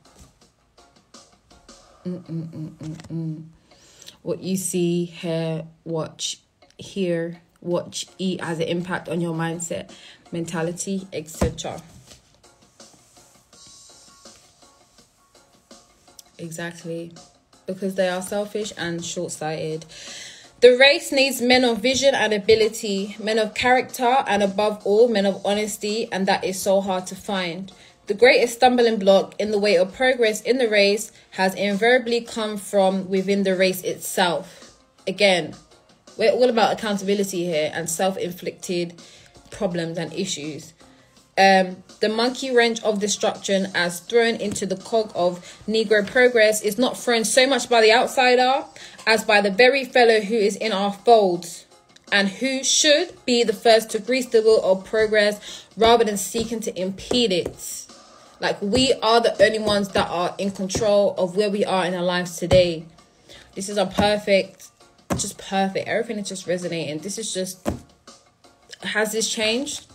B: What you see, hear, watch, hear, watch, eat has an impact on your mindset, mentality, etc. Exactly. Because they are selfish and short-sighted. The race needs men of vision and ability, men of character, and above all, men of honesty, and that is so hard to find. The greatest stumbling block in the way of progress in the race has invariably come from within the race itself. Again, we're all about accountability here and self-inflicted problems and issues. The monkey wrench of destruction as thrown into the cog of Negro progress is not thrown so much by the outsider as by the very fellow who is in our folds and who should be the first to grease the wheel of progress rather than seeking to impede it. Like, we are the only ones that are in control of where we are in our lives today. This is just perfect. Everything is just resonating. This is just, has this changed?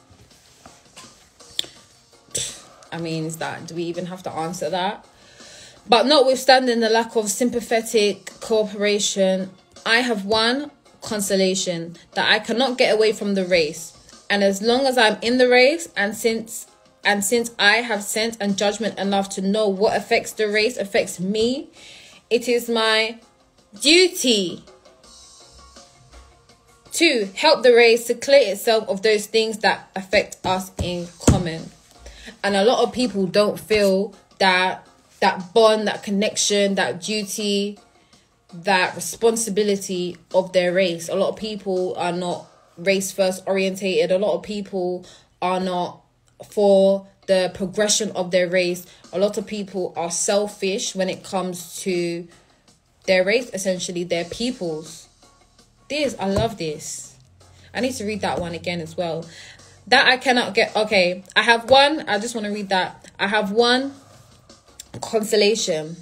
B: I mean, do we even have to answer that? But notwithstanding the lack of sympathetic cooperation, I have one consolation, that I cannot get away from the race. And as long as I'm in the race, and since I have sense and judgment enough to know what affects the race affects me, it is my duty to help the race to clear itself of those things that affect us in common. And a lot of people don't feel that bond, that connection, that duty, that responsibility of their race. A lot of people are not race first orientated. A lot of people are not for the progression of their race. A lot of people are selfish when it comes to their race, essentially their peoples. I love this. I need to read that one again as well. That I cannot get. Okay, I just want to read that. I have one consolation,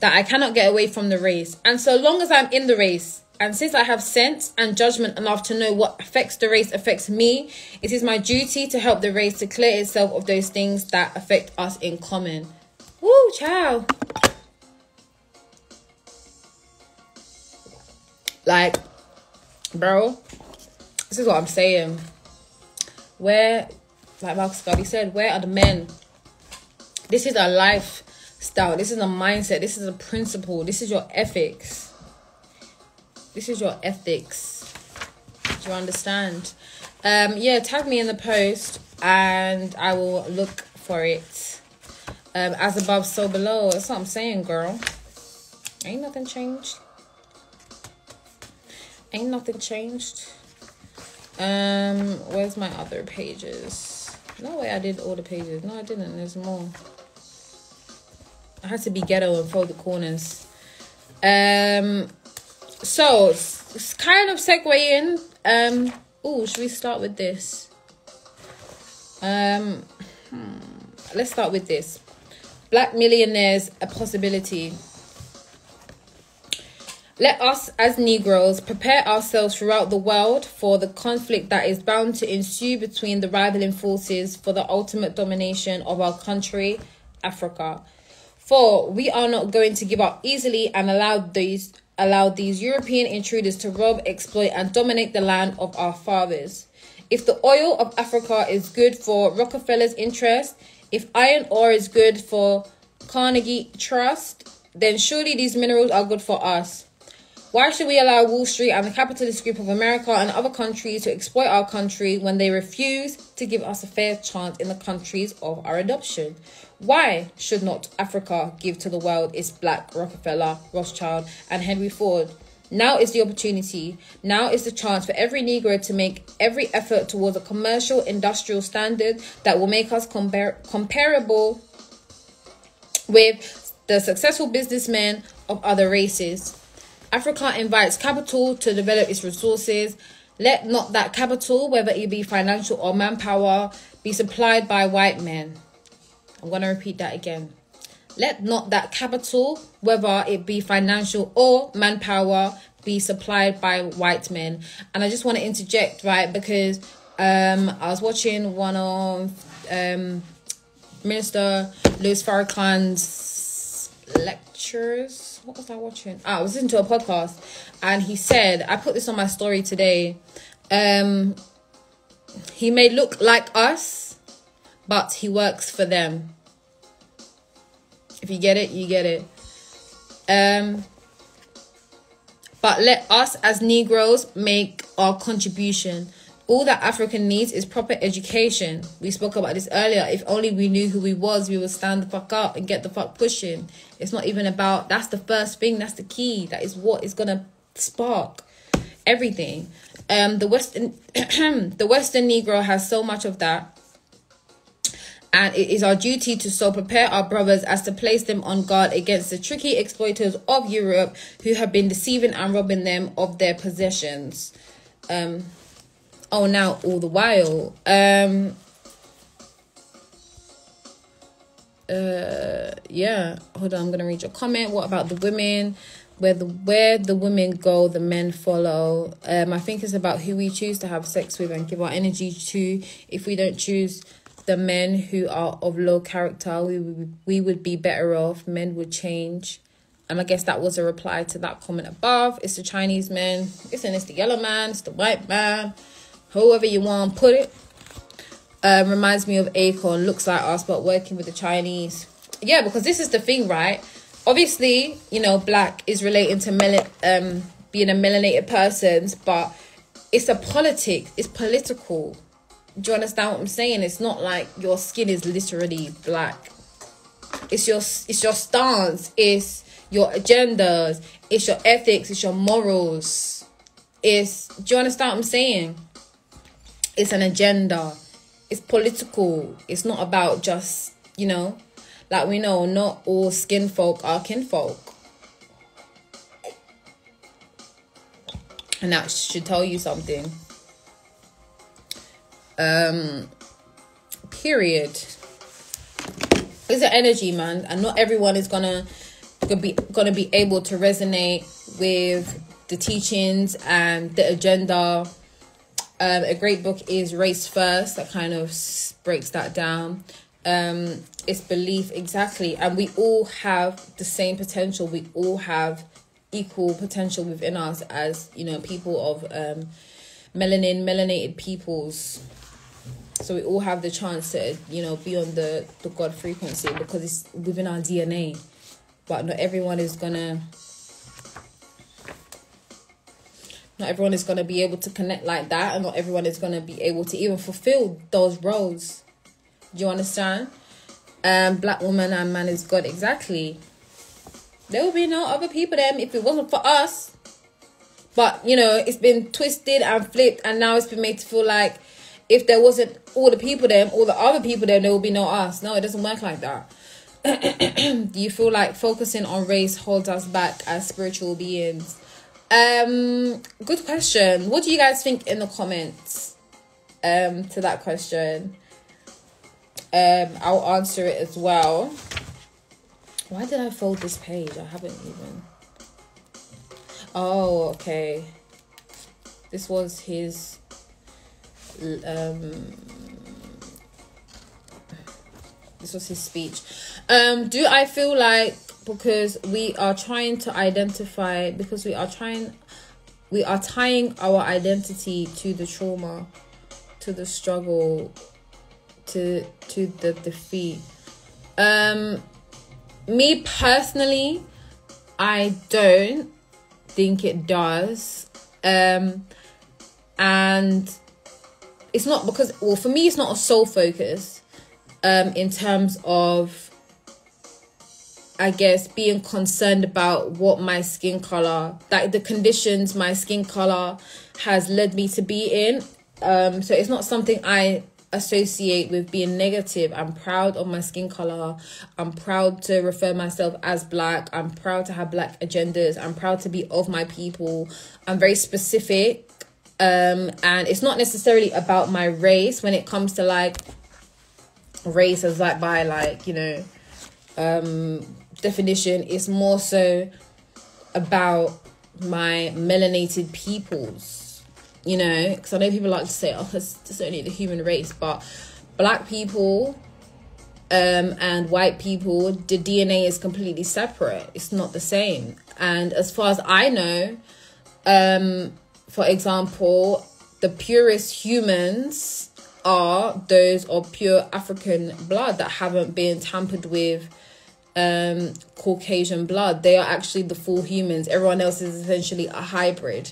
B: that I cannot get away from the race. And so long as I'm in the race, and since I have sense and judgment enough to know what affects the race affects me, it is my duty to help the race to clear itself of those things that affect us in common. Woo, ciao. Like, bro, this is what I'm saying. Where, like Marcus Garvey said, where are the men? This is a lifestyle. This is a mindset. This is a principle. This is your ethics. This is your ethics. Do you understand? Yeah, tag me in the post and I will look for it. As above, so below. That's what I'm saying, girl. Ain't nothing changed. Ain't nothing changed. Where's my other pages? No way I did all the pages. No, I didn't. There's more. I had to be ghetto and fold the corners. So it's kind of segueing. Should we start with this? Let's start with this. Black millionaires, a possibility. Let us as Negroes prepare ourselves throughout the world for the conflict that is bound to ensue between the rivaling forces for the ultimate domination of our country, Africa. For we are not going to give up easily and allow these European intruders to rob, exploit and dominate the land of our fathers. If the oil of Africa is good for Rockefeller's interest, if iron ore is good for Carnegie Trust, then surely these minerals are good for us. Why should we allow Wall Street and the capitalist group of America and other countries to exploit our country when they refuse to give us a fair chance in the countries of our adoption? Why should not Africa give to the world its black Rockefeller, Rothschild and Henry Ford? Now is the opportunity. Now is the chance for every Negro to make every effort towards a commercial industrial standard that will make us comparable with the successful businessmen of other races. Africa invites capital to develop its resources. Let not that capital, whether it be financial or manpower, be supplied by white men. I'm going to repeat that again. Let not that capital, whether it be financial or manpower, be supplied by white men. And I just want to interject, right? Because I was watching one of Minister Louis Farrakhan's lectures. What was I watching? I was listening to a podcast, and he said, I put this on my story today. He may look like us, but he works for them. If you get it, you get it. But let us as Negroes make our contribution. All that African needs is proper education. We spoke about this earlier. If only we knew who we was, we would stand the fuck up and get the fuck pushing. It's not even about, that's the first thing, that's the key. That is what is going to spark everything. The Western Negro has so much of that. And it is our duty to so prepare our brothers as to place them on guard against the tricky exploiters of Europe who have been deceiving and robbing them of their possessions. Now all the while. Yeah. Hold on, I'm going to read your comment. What about the women? Where the women go, the men follow. I think it's about who we choose to have sex with and give our energy to. If we don't choose the men who are of low character, we would be better off. Men would change. And I guess that was a reply to that comment above. It's the Chinese men. It's the yellow man. It's the white man. However you want to put it. Reminds me of Akon. Looks like us, but working with the Chinese. Yeah, because this is the thing, right? Obviously, you know, black is relating to being a melanated person, but it's a politics. It's political. Do you understand what I'm saying? It's not like your skin is literally black. It's your stance. It's your agendas. It's your ethics. It's your morals. Do you understand what I'm saying? It's an agenda. It's political. It's not about just, you know, like we know, not all skin folk are kinfolk. And that should tell you something. Period. It's an energy, man, and not everyone is gonna be able to resonate with the teachings and the agenda. A great book is Race First that kind of breaks that down. It's belief, exactly, and we all have the same potential. We all have equal potential within us as, you know, people of melanated peoples. So we all have the chance to, you know, be on the God frequency because it's within our DNA. But not everyone is gonna be able to connect like that, and not everyone is gonna be able to even fulfill those roles. Do you understand? Black woman and man is God, exactly. There will be no other people then if it wasn't for us. But, you know, it's been twisted and flipped, and now it's been made to feel like if there wasn't all the people then, all the other people then, there will be no us. No, it doesn't work like that. Do you feel like focusing on race holds us back as spiritual beings? Good question. What do you guys think in the comments to that question? I'll answer it as well. Why did I fold this page? I haven't even. Oh, okay. This was his speech. Do I feel like because we are trying to identify, because we are tying our identity to the trauma, to the struggle, to the defeat? Me personally, I don't think it does. And it's not because, well, for me, it's not a sole focus in terms of, I guess, being concerned about what my skin color, like the conditions my skin color has led me to be in. So it's not something I associate with being negative. I'm proud of my skin color. I'm proud to refer myself as black. I'm proud to have black agendas. I'm proud to be of my people. I'm very specific And it's not necessarily about my race when it comes to like race as like by like, you know, definition. It's more so about my melanated peoples, you know, because I know people like to say, oh, it's only the human race, but black people and white people, the DNA is completely separate. It's not the same. And as far as I know, for example, the purest humans are those of pure African blood that haven't been tampered with Caucasian blood. They are actually the full humans. Everyone else is essentially a hybrid.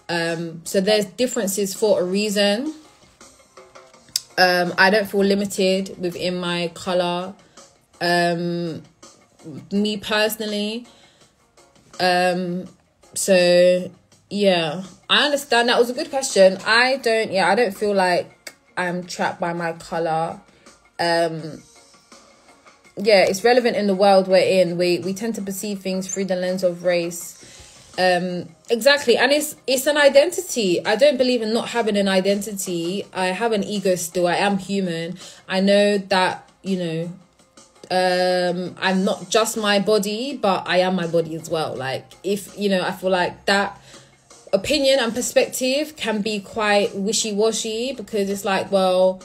B: So there's differences for a reason. I don't feel limited within my color. Me personally. So yeah, I understand. That was a good question. I don't feel like I'm trapped by my color. Yeah, it's relevant in the world we're in. We tend to perceive things through the lens of race. Exactly. And it's an identity. I don't believe in not having an identity. I have an ego still. I am human. I know that, you know, I'm not just my body, but I am my body as well. Like, if, you know, I feel like that opinion and perspective can be quite wishy-washy, because it's like, well,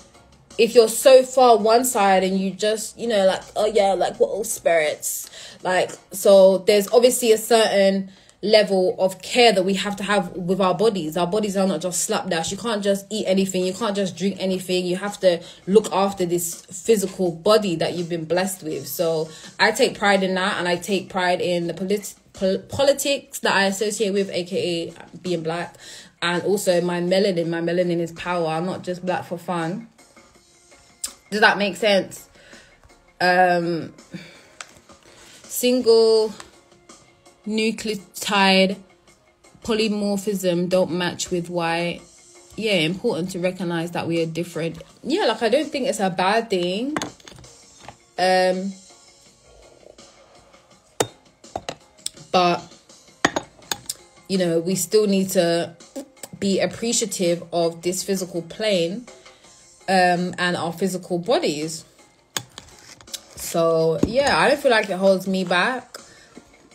B: if you're so far one side and you just, you know, like, oh yeah, like, we're all spirits. Like, so there's obviously a certain level of care that we have to have with our bodies. Our bodies are not just slapdash. You can't just eat anything. You can't just drink anything. You have to look after this physical body that you've been blessed with. So I take pride in that, and I take pride in the politics that I associate with, aka being black, and also my melanin. My melanin is power. I'm not just black for fun. Does that make sense? Single nucleotide polymorphism don't match with white. Yeah, important to recognize that we are different. Yeah, like, I don't think it's a bad thing. But, you know, we still need to be appreciative of this physical plane and our physical bodies. So yeah, I don't feel like it holds me back.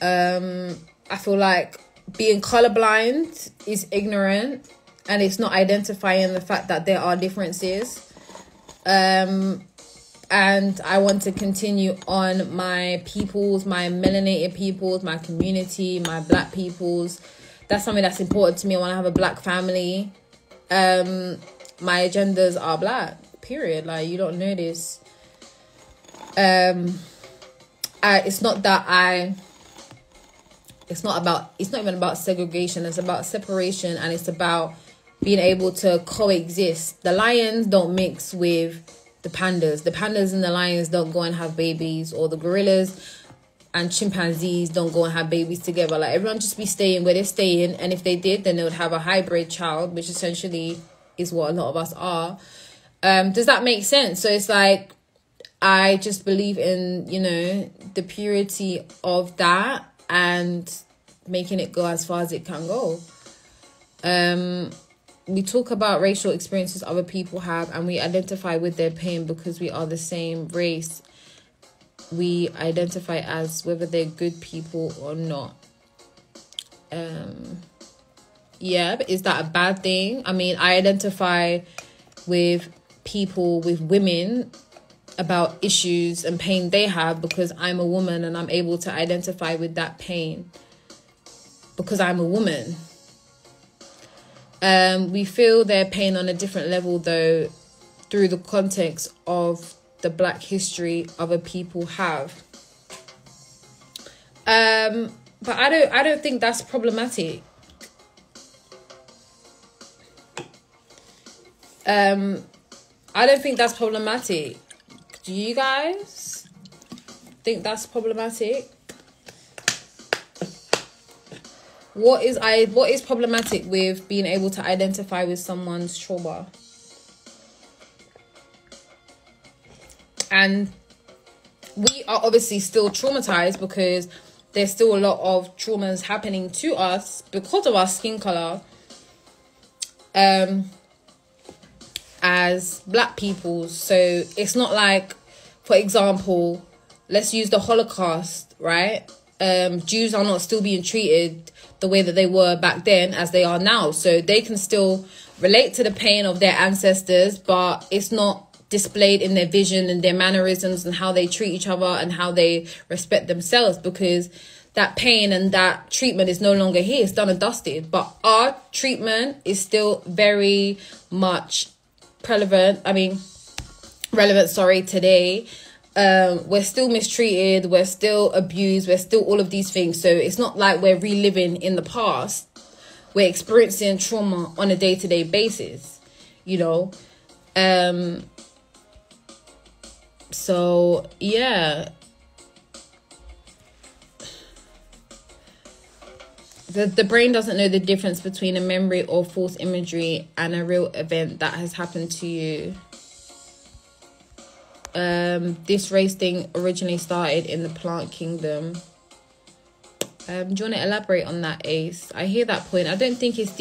B: I feel like being colorblind is ignorant, and it's not identifying the fact that there are differences. And I want to continue on my peoples, my melanated peoples, my community, my black peoples. That's something that's important to me. I want to have a black family. My agendas are black, period. Like, you don't know this. It's not that it's not even about segregation. It's about separation, and it's about being able to coexist. The lions don't mix with the pandas. The pandas and the lions don't go and have babies, or the gorillas and chimpanzees don't go and have babies together. Like, everyone just be staying where they're staying, and if they did, then they would have a hybrid child, which essentially is what a lot of us are. Does that make sense? So it's like, I just believe in, you know, the purity of that and making it go as far as it can go. We talk about racial experiences other people have, and we identify with their pain because we are the same race. We identify as whether they're good people or not. Yeah, but is that a bad thing? I mean, I identify with people, with women, about issues and pain they have because I'm a woman, and I'm able to identify with that pain because I'm a woman. We feel their pain on a different level, though, through the context of the black history other people have. But I don't think that's problematic. I don't think that's problematic. Do you guys think that's problematic? What is problematic with being able to identify with someone's trauma? And we are obviously still traumatized because there's still a lot of traumas happening to us because of our skin color. as black people. So it's not like, for example, let's use the Holocaust, right? Jews are not still being treated the way that they were back then as they are now. So they can still relate to the pain of their ancestors, but it's not displayed in their vision and their mannerisms and how they treat each other and how they respect themselves, because that pain and that treatment is no longer here. It's done and dusted. But our treatment is still very much relevant today. We're still mistreated, we're still abused, we're still all of these things. So it's not like we're reliving in the past. We're experiencing trauma on a day-to-day basis, you know. So yeah, the brain doesn't know the difference between a memory or false imagery and a real event that has happened to you. This race thing originally started in the plant kingdom. Do you want to elaborate on that, Ace? I hear that point. I don't think it's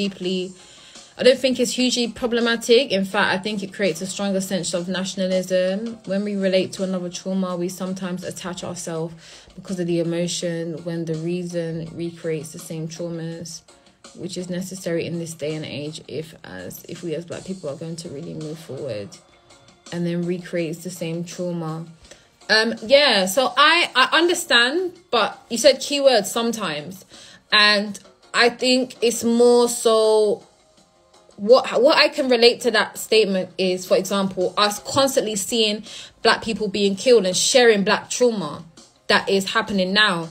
B: hugely problematic. In fact, I think it creates a stronger sense of nationalism. When we relate to another trauma, we sometimes attach ourselves because of the emotion, when the reason recreates the same traumas, which is necessary in this day and age if we as black people are going to really move forward, and then recreates the same trauma. Yeah, so I understand, but you said keywords sometimes, and I think it's more so what I can relate to that statement is, for example, us constantly seeing black people being killed and sharing black trauma that is happening now.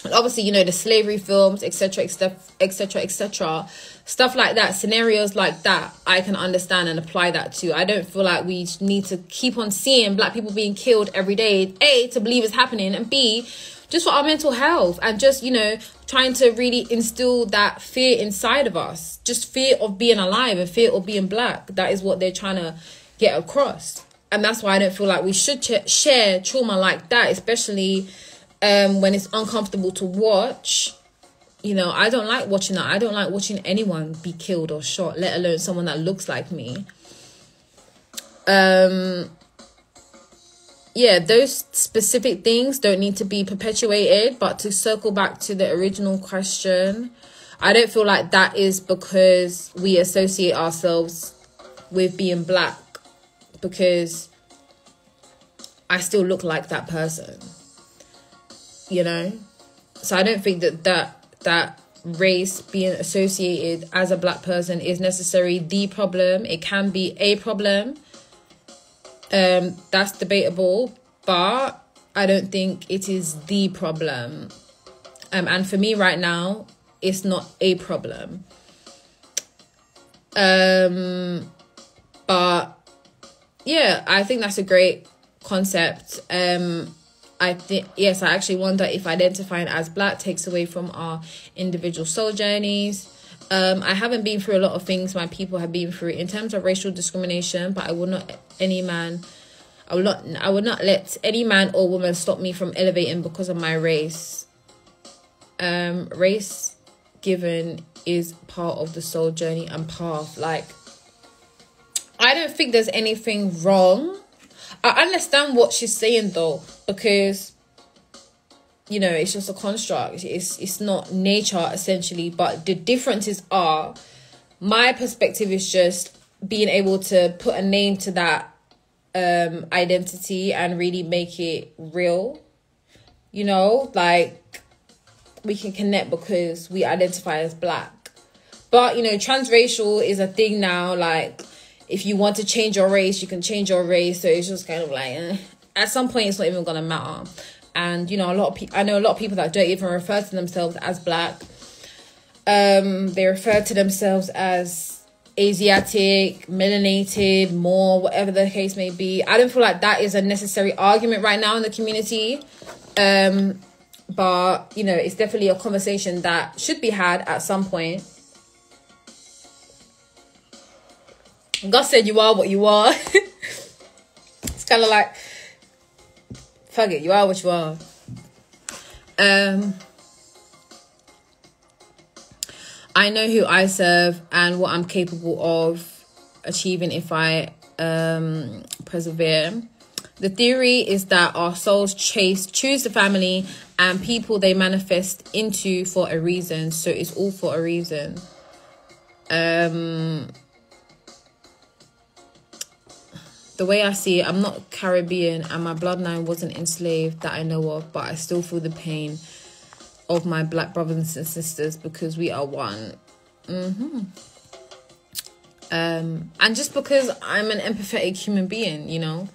B: And obviously, you know, the slavery films, etc., stuff like that, scenarios like that, I can understand and apply that to. I don't feel like we need to keep on seeing black people being killed every day, A, to believe it's happening, and B, just for our mental health, and just, you know, trying to really instill that fear inside of us, just fear of being alive and fear of being black. That is what they're trying to get across. And that's why I don't feel like we should share trauma like that, especially when it's uncomfortable to watch. You know, I don't like watching that. I don't like watching anyone be killed or shot, let alone someone that looks like me. Yeah, those specific things don't need to be perpetuated. But to circle back to the original question, I don't feel like that is because we associate ourselves with being black, because I still look like that person, you know? So I don't think that race being associated as a black person is necessarily the problem. It can be a problem. That's debatable, but I don't think it is the problem. And for me right now, it's not a problem. But yeah, I think that's a great concept. I think, yes, I actually wonder if identifying as black takes away from our individual soul journeys. I haven't been through a lot of things my people have been through in terms of racial discrimination, but I will not let any man or woman stop me from elevating because of my race. Race given is part of the soul journey and path. Like, I don't think there's anything wrong. I understand what she's saying though, because, you know, it's just a construct. It's not nature essentially, but the differences are, my perspective is just being able to put a name to that identity and really make it real. You know, like, we can connect because we identify as black. But, you know, transracial is a thing now. Like, if you want to change your race, you can change your race. So it's just kind of like, at some point, it's not even going to matter. And, you know, I know a lot of people that don't even refer to themselves as black. They refer to themselves as Asiatic, melanated, more, whatever the case may be. I don't feel like that is a necessary argument right now in the community. But, you know, it's definitely a conversation that should be had at some point. God said you are what you are. It's kind of like, fuck it, you are what you are. I know who I serve and what I'm capable of achieving if I persevere. The theory is that our souls choose the family and people they manifest into for a reason. So it's all for a reason. The way I see it, I'm not Caribbean and my bloodline wasn't enslaved that I know of, but I still feel the pain of my black brothers and sisters because we are one. And just because I'm an empathetic human being, you know,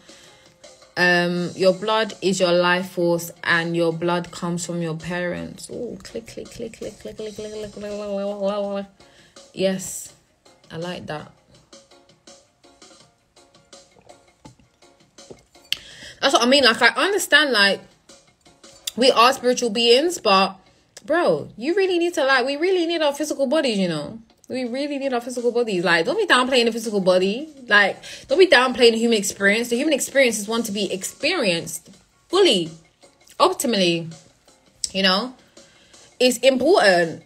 B: your blood is your life force and your blood comes from your parents. Oh, click, click, click, click, click, click, click, click, click. Yes, I like that. That's what I mean. Like, I understand, like, we are spiritual beings, but, bro, you really need to, like, we really need our physical bodies, you know? We really need our physical bodies. Like, don't be downplaying the physical body. Like, don't be downplaying the human experience. The human experience is one to be experienced fully, optimally, you know? It's important.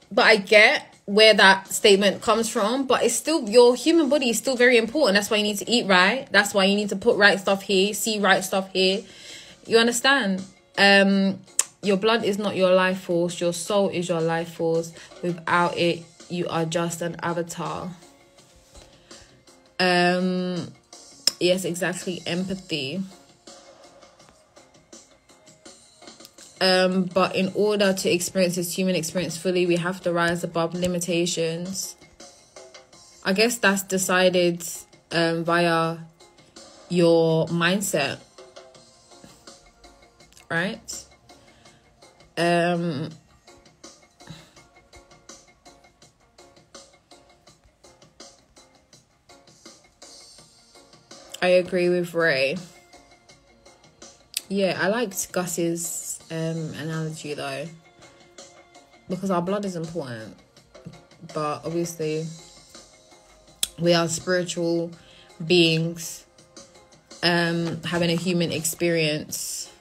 B: But I get where that statement comes from, but it's still, your human body is still very important. That's why you need to eat right. That's why you need to put right stuff here, see right stuff here. You understand? Your blood is not your life force. Your soul is your life force. Without it, you are just an avatar. Yes, exactly. Empathy. But in order to experience this human experience fully, we have to rise above limitations. I guess that's decided via your mindset, right? I agree with Ray. Yeah, I liked Gus's analogy though, because our blood is important, but obviously we are spiritual beings having a human experience.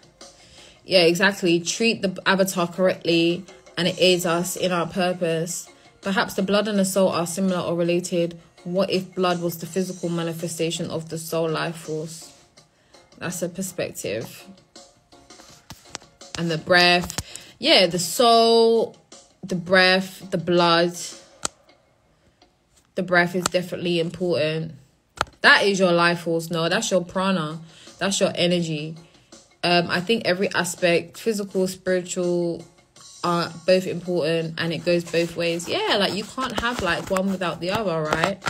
B: Yeah, exactly. Treat the avatar correctly and it aids us in our purpose. Perhaps the blood and the soul are similar or related. What if blood was the physical manifestation of the soul life force? That's a perspective. And the breath, yeah, the soul, the breath, the blood. The breath is definitely important. That is your life force. No, that's your prana. That's your energy. I think every aspect, physical, spiritual, are both important, and it goes both ways. Yeah, like you can't have like one without the other, right?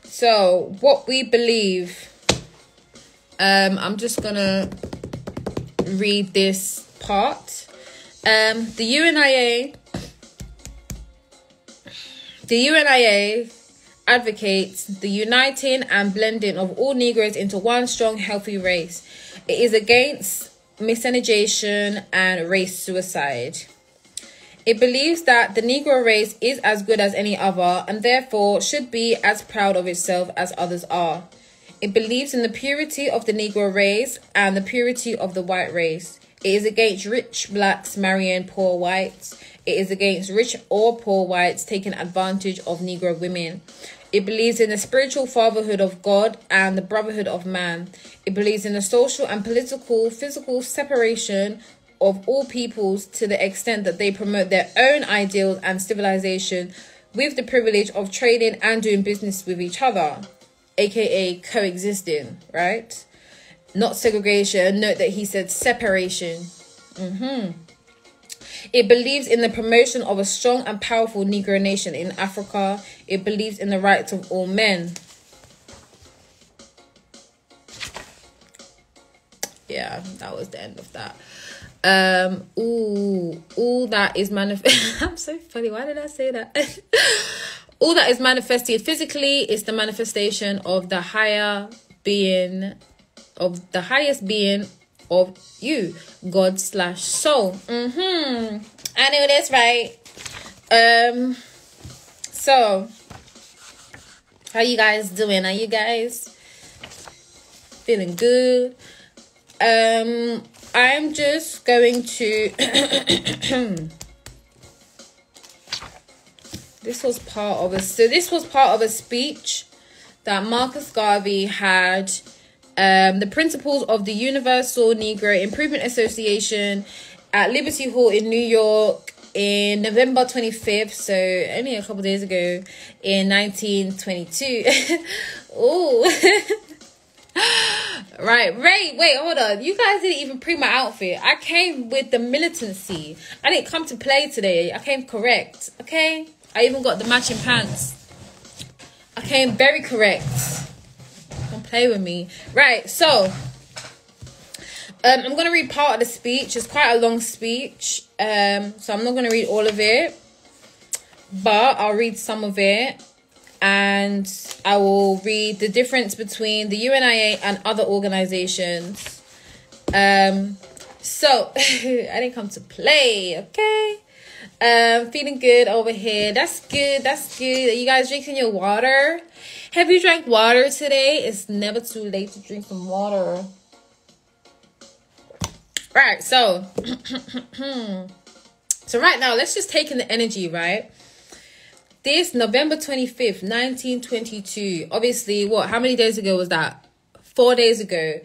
B: So what we believe, I'm just gonna read this part. The UNIA advocates the uniting and blending of all Negroes into one strong, healthy race. It is against miscegenation and race suicide. It believes that the Negro race is as good as any other and therefore should be as proud of itself as others are. It believes in the purity of the Negro race and the purity of the white race. It is against rich blacks marrying poor whites. It is against rich or poor whites taking advantage of Negro women. It believes in the spiritual fatherhood of God and the brotherhood of man. It believes in the social and political, physical separation of all peoples to the extent that they promote their own ideals and civilization with the privilege of trading and doing business with each other, aka coexisting, right? Not segregation. Note that he said separation. It believes in the promotion of a strong and powerful Negro nation in Africa. It believes in the rights of all men. Yeah, that was the end of that. All that is manifest. I'm so funny. Why did I say that? All that is manifested physically is the manifestation of the higher being, of the highest being of you, God/soul. I know that's right. So how you guys doing? Are you guys feeling good. I'm just going to this was part of a speech that Marcus Garvey had, the principles of the Universal Negro Improvement Association at Liberty Hall in New York in November 25th, so only a couple days ago, in 1922. Oh. Right, wait, hold on. You guys didn't even pre my outfit. I came with the militancy. I didn't come to play today. I came correct, okay? I even got the matching pants. I came very correct. Don't play with me. Right, so I'm going to read part of the speech. It's quite a long speech, so I'm not going to read all of it, but I'll read some of it. And I will read the difference between the UNIA and other organizations. So I didn't come to play, okay? Feeling good over here. That's good. Are you guys drinking your water? Have you drank water today? It's never too late to drink some water. Right, so so right now, let's just take in the energy, right? This November 25th, 1922. Obviously, how many days ago was that? 4 days ago.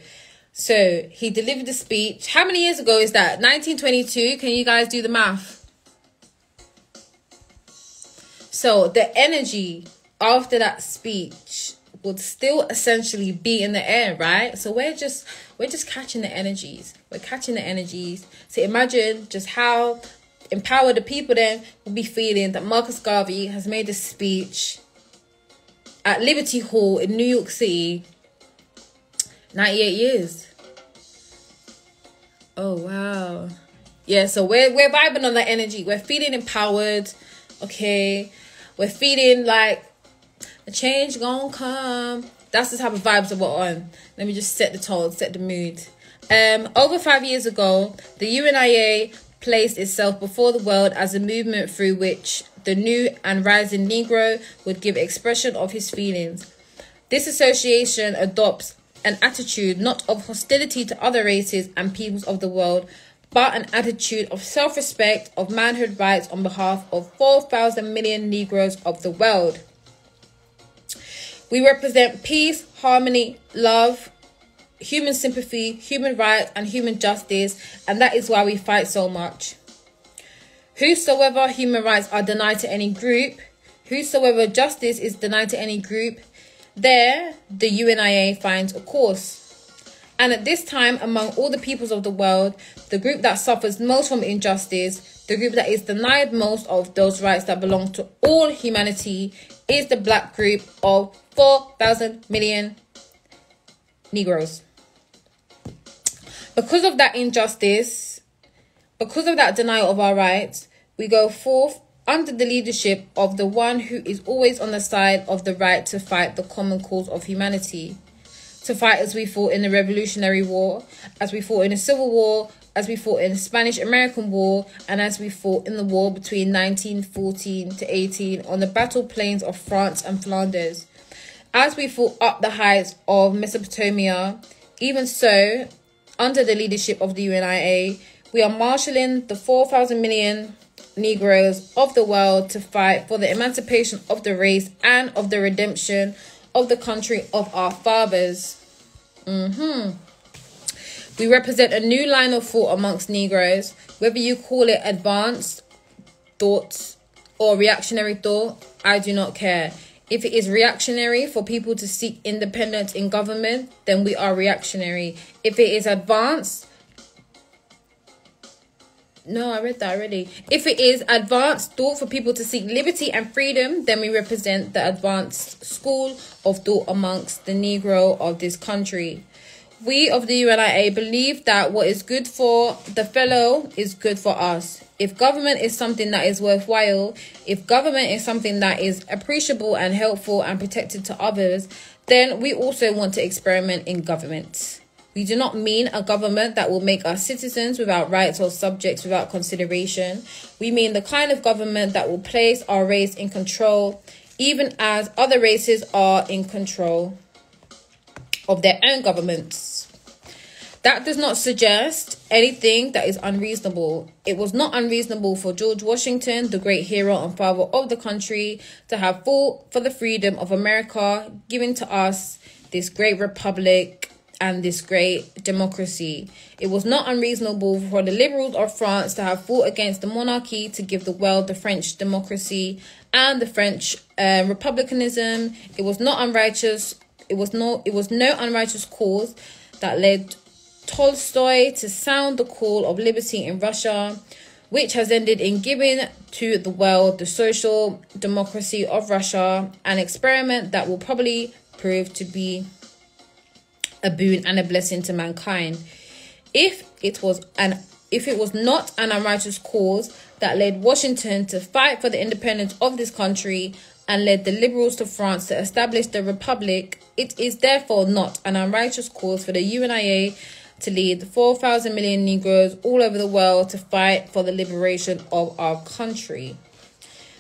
B: So he delivered the speech. How many years ago is that? 1922. Can you guys do the math? So the energy after that speech would still essentially be in the air, right? So we're just catching the energies. We're catching the energies. So imagine just how empowered the people then will be feeling that Marcus Garvey has made a speech at Liberty Hall in New York City. 98 years. Oh wow. Yeah, so we're vibing on that energy. We're feeling empowered. Okay. We're feeling like a change gonna come. That's the type of vibes that we're on. Let me just set the tone, set the mood. Over 5 years ago, the UNIA placed itself before the world as a movement through which the new and rising Negro would give expression of his feelings. This association adopts an attitude not of hostility to other races and peoples of the world, but an attitude of self-respect, of manhood rights on behalf of 4,000 million Negroes of the world. We represent peace, harmony, love, human sympathy, human rights, and human justice, and that is why we fight so much. Whosoever human rights are denied to any group, whosoever justice is denied to any group, there the UNIA finds a course. And at this time, among all the peoples of the world, the group that suffers most from injustice, the group that is denied most of those rights that belong to all humanity, is the black group of 4,000 million Negroes. Because of that injustice, because of that denial of our rights, we go forth under the leadership of the one who is always on the side of the right to fight the common cause of humanity. To fight as we fought in the Revolutionary War, as we fought in the Civil War, as we fought in the Spanish-American War, and as we fought in the war between 1914 to 18 on the battle plains of France and Flanders. As we fought up the heights of Mesopotamia, even so, under the leadership of the UNIA, we are marshalling the 4,000 million Negroes of the world to fight for the emancipation of the race and of the redemption of the country of our fathers. We represent a new line of thought amongst Negroes, whether you call it advanced thoughts or reactionary thought, I do not care. If it is reactionary for people to seek independence in government, then we are reactionary. If it is advanced, no, I read that already. If it is advanced thought for people to seek liberty and freedom, then we represent the advanced school of thought amongst the Negro of this country. We of the UNIA believe that what is good for the fellow is good for us. If government is something that is worthwhile, if government is something that is appreciable and helpful and protected to others, then we also want to experiment in government. We do not mean a government that will make us citizens without rights or subjects without consideration. We mean the kind of government that will place our race in control, even as other races are in control. of their own governments. That does not suggest anything that is unreasonable. It was not unreasonable for George Washington, the great hero and father of the country, to have fought for the freedom of America, giving to us this great republic and this great democracy. It was not unreasonable for the liberals of France to have fought against the monarchy to give the world the French democracy and the French republicanism. It was not unrighteous. It was no unrighteous cause that led Tolstoy to sound the call of liberty in Russia, which has ended in giving to the world the social democracy of Russia, an experiment that will probably prove to be a boon and a blessing to mankind. If it was not an unrighteous cause that led Washington to fight for the independence of this country and led the liberals to France to establish the republic, it is therefore not an unrighteous cause for the UNIA to lead 4,000 million Negroes all over the world to fight for the liberation of our country.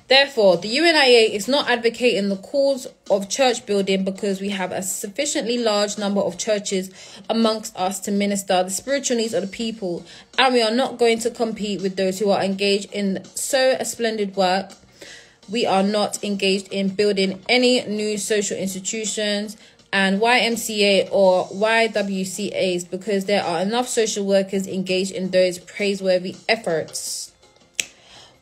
B: Therefore, the UNIA is not advocating the cause of church building because we have a sufficiently large number of churches amongst us to minister the spiritual needs of the people, and we are not going to compete with those who are engaged in so a splendid work. We are not engaged in building any new social institutions and YMCA or YWCAs because there are enough social workers engaged in those praiseworthy efforts.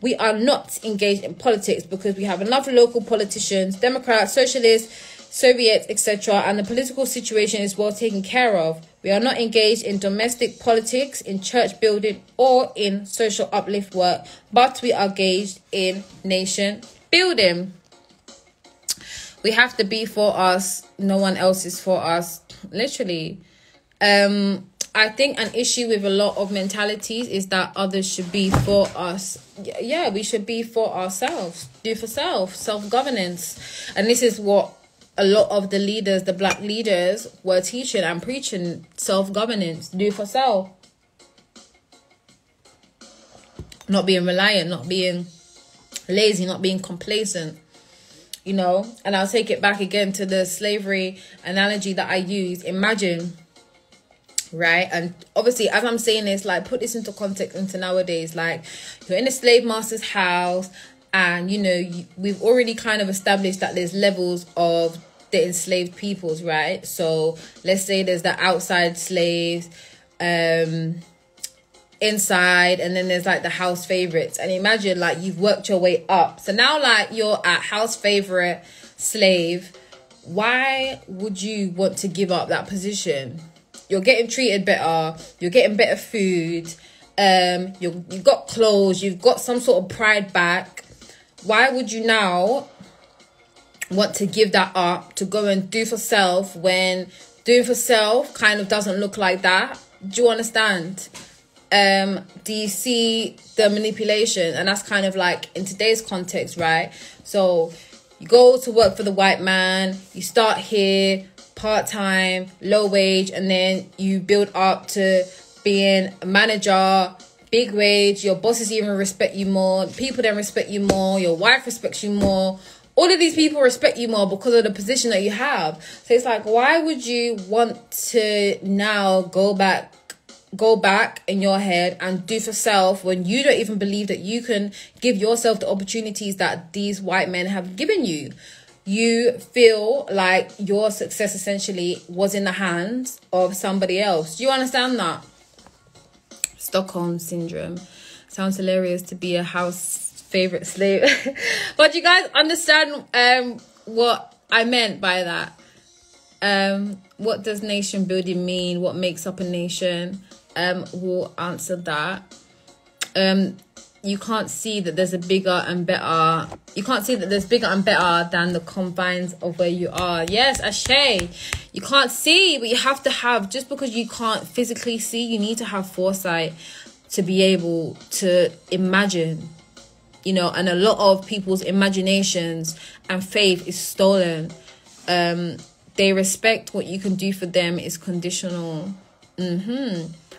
B: We are not engaged in politics because we have enough local politicians, Democrats, Socialists, Soviets, etc. and the political situation is well taken care of. We are not engaged in domestic politics, in church building or in social uplift work, but we are engaged in nation building. We have to be for us. No one else is for us. Literally. I think an issue with a lot of mentalities is that others should be for us. Yeah, we should be for ourselves. Do for self. Self-governance. And this is what a lot of the leaders, the black leaders, were teaching and preaching. Self-governance. Do for self. Not being reliant. Not being lazy. Not being complacent. You know, and I'll take it back again to the slavery analogy that I used. Imagine, right? And obviously, as I'm saying this, like, put this into context into nowadays. Like, you're in a slave master's house and, you know, we've already kind of established that there's levels of the enslaved peoples, right? So let's say there's the outside slaves, inside, and then there's like the house favorites. And imagine, like, you've worked your way up, so now like you're at house favorite slave. Why would you want to give up that position? You're getting treated better, you're getting better food, you've got clothes, you've got some sort of pride back. Why would you now want to give that up to go and do for self when doing for self kind of doesn't look like that? Do you understand? Do you see the manipulation? And that's kind of like in today's context, right? So you go to work for the white man, you start here part-time, low wage, and then you build up to being a manager, big wage, your bosses even respect you more, people then respect you more, your wife respects you more. All of these people respect you more because of the position that you have. So it's like, why would you want to now go back in your head and do for self when you don't even believe that you can give yourself the opportunities that these white men have given you? You feel like your success essentially was in the hands of somebody else. Do you understand that? Stockholm syndrome. Sounds hilarious to be a house favorite slave. But you guys understand what I meant by that. What does nation building mean? What makes up a nation? We'll answer that. You can't see that there's bigger and better than the confines of where you are. Yes, Ashay. You can't see, but you have to have, just because you can't physically see, you need to have foresight to be able to imagine, you know, and a lot of people's imaginations and faith is stolen. They respect what you can do for them is conditional.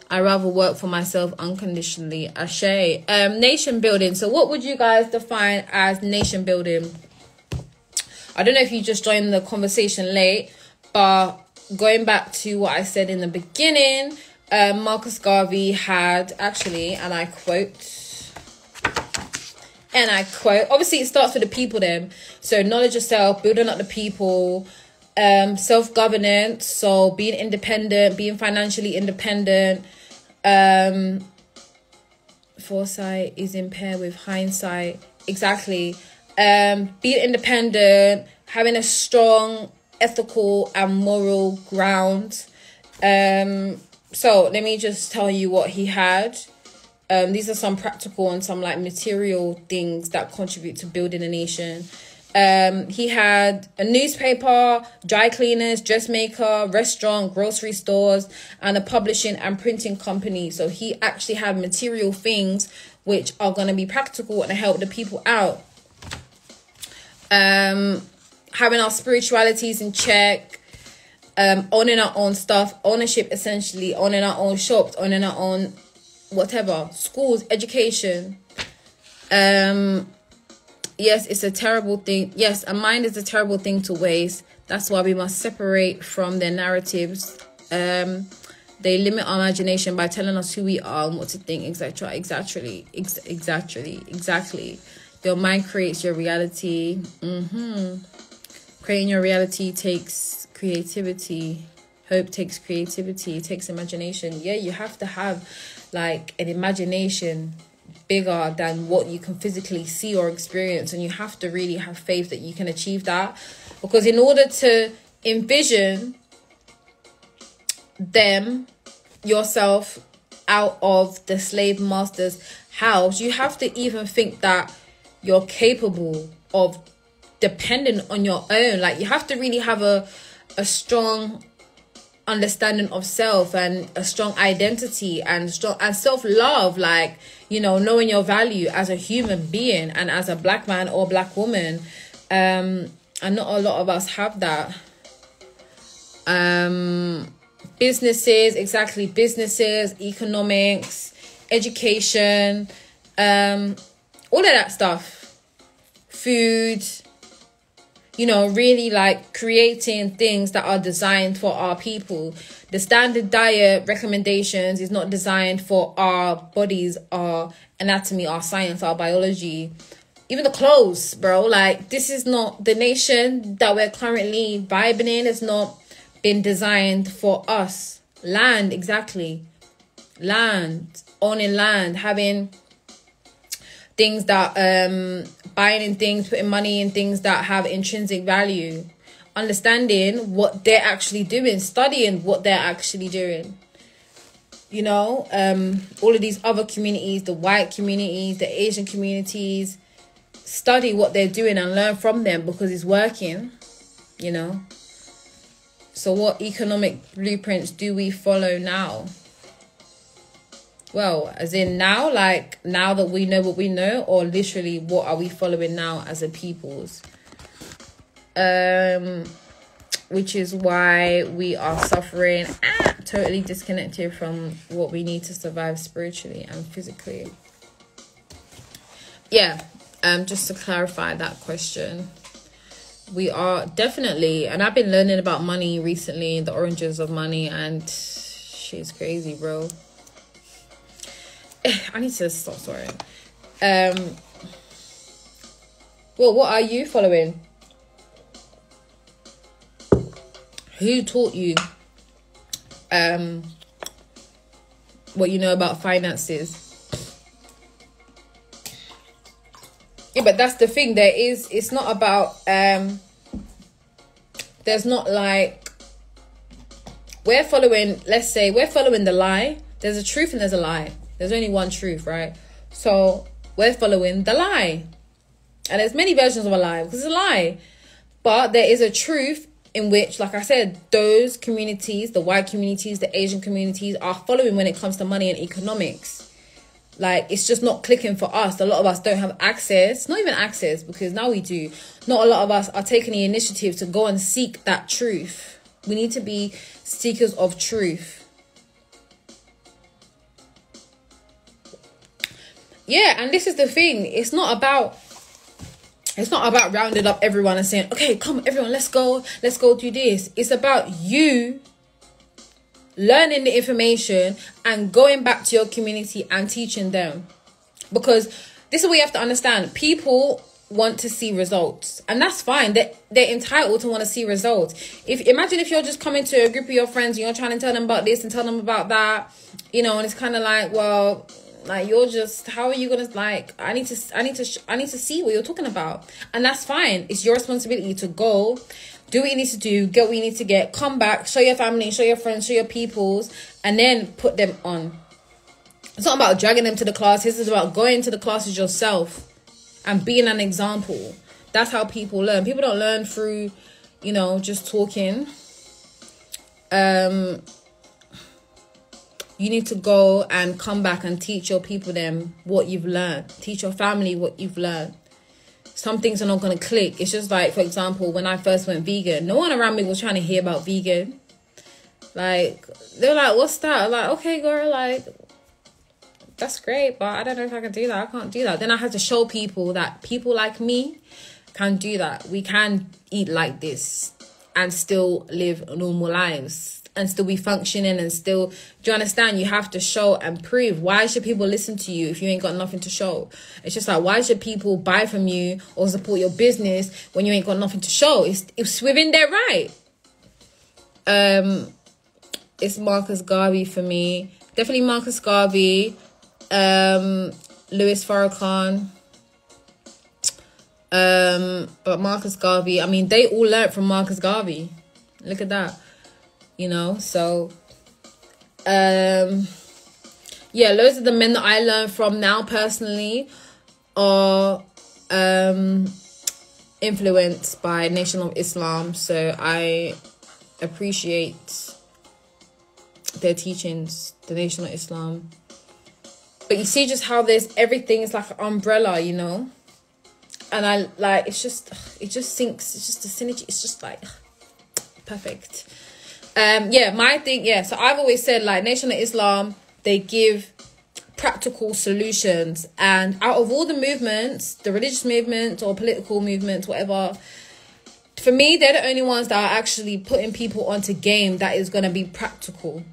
B: I rather work for myself unconditionally. Ashay. Nation building. So what would you guys define as nation building? I don't know if you just joined the conversation late, but going back to what I said in the beginning, Marcus Garvey had actually, and I quote, obviously it starts with the people then. So knowledge of self, building up the people, self-governance, so being independent, being financially independent. Foresight is impaired with hindsight. Exactly. Being independent, having a strong ethical and moral ground. So let me just tell you what he had. These are some practical and some like material things that contribute to building a nation. He had a newspaper, dry cleaners, dressmaker, restaurant, grocery stores, and a publishing and printing company. So he actually had material things which are going to be practical and help the people out. Having our spiritualities in check, owning our own stuff, ownership essentially, owning our own shops, owning our own whatever, schools, education. Yes, it's a terrible thing. Yes, a mind is a terrible thing to waste. That's why we must separate from their narratives. They limit our imagination by telling us who we are and what to think, etc. Exactly. Your mind creates your reality. Creating your reality takes creativity. Hope takes creativity. It takes imagination. Yeah, you have to have like an imagination bigger than what you can physically see or experience, and you have to really have faith that you can achieve that, because in order to envision yourself out of the slave master's house, you have to even think that you're capable of depending on your own. Like, you have to really have a strong understanding of self and a strong identity and self-love, like, you know, knowing your value as a human being and as a black man or black woman. And not a lot of us have that. Businesses, economics, education, all of that stuff, food, you know, really like creating things that are designed for our people. The standard diet recommendations is not designed for our bodies, our anatomy, our science, our biology. Even the clothes, bro. Like, this is not the nation that we're currently vibing in. It's not been designed for us. Land, exactly. Land, owning land, having things that buying in things, putting money in things that have intrinsic value, understanding what they're actually doing, studying what they're actually doing. You know, all of these other communities, the white communities, the Asian communities, study what they're doing and learn from them because it's working, you know. So what economic blueprints do we follow now? Well, as in now, like now that we know what we know, or literally what are we following now as a peoples? Which is why we are suffering, totally disconnected from what we need to survive spiritually and physically. Yeah, just to clarify that question. We are definitely, and I've been learning about money recently, the origins of money, and shit's crazy, bro. I need to stop swearing. Well, what are you following? Who taught you what you know about finances? Yeah, but that's the thing. It's not about there's not like, we're following the lie. There's a truth and there's a lie. There's only one truth, right? So we're following the lie. And there's many versions of a lie because it's a lie. But there is a truth in which, like I said, those communities, the white communities, the Asian communities, are following when it comes to money and economics. Like, it's just not clicking for us. A lot of us don't have access. Not even access, because now we do. Not a lot of us are taking the initiative to go and seek that truth. We need to be seekers of truth. Yeah, and this is the thing. It's not about It's not about rounding up everyone and saying, okay, come everyone, let's go do this. It's about you learning the information and going back to your community and teaching them. Because this is what you have to understand. People want to see results, and that's fine. They're entitled to want to see results. Imagine if you're just coming to a group of your friends and you're trying to tell them about this and tell them about that, you know, and it's kind of like, well, like, you're just, how are you gonna, like, I need to see what you're talking about. And that's fine. It's your responsibility to go do what you need to do, get what you need to get, come back, show your family, show your friends, show your peoples, and then put them on. It's not about dragging them to the classes. It's about going to the classes yourself and being an example. That's how people learn. People don't learn through, you know, just talking. You need to go and come back and teach your people them what you've learned. Teach your family what you've learned. Some things are not going to click. It's just like, for example, when I first went vegan, no one around me was trying to hear about vegan. Like, they're like, what's that? I'm like, okay, girl, like, that's great, but I don't know if I can do that. I can't do that. Then I had to show people that people like me can do that. We can eat like this and still live normal lives and still be functioning and still, do you understand? You have to show and prove. Why should people listen to you if you ain't got nothing to show? It's just like, why should people buy from you or support your business when you ain't got nothing to show? It's within their right. It's Marcus Garvey for me. Definitely Marcus Garvey. Louis Farrakhan. But Marcus Garvey, I mean, they all learned from Marcus Garvey. Look at that. You know, so yeah, loads of the men that I learn from now personally are influenced by Nation of Islam. So I appreciate their teachings, the Nation of Islam. But you see just how there's everything is like an umbrella, you know. And I like, it just sinks. It's just the synergy. It's just like perfect. Yeah, my thing, yeah. So I've always said, like, Nation of Islam, they give practical solutions. And out of all the movements, the religious movements or political movements, whatever, for me, they're the only ones that are actually putting people onto game that is going to be practical.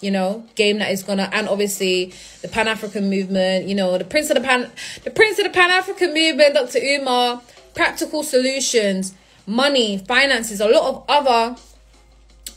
B: You know, game that is gonna, and obviously the Pan-African movement, you know, the Prince of the Pan-African movement, Dr. Umar, practical solutions, money, finances, a lot of other.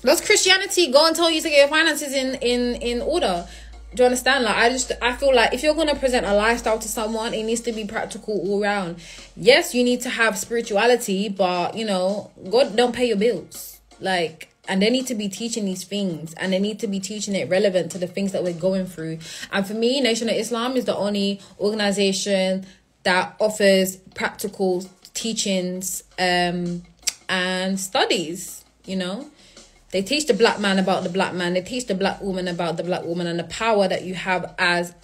B: Does Christianity go and tell you to get your finances in order? Do you understand? Like, I feel like if you're gonna present a lifestyle to someone, it needs to be practical all round. Yes, you need to have spirituality, but you know, God don't pay your bills. Like, and they need to be teaching these things, and they need to be teaching it relevant to the things that we're going through. And for me, Nation of Islam is the only organization that offers practical teachings and studies, you know. They teach the black man about the black man. They teach the black woman about the black woman and the power that you have as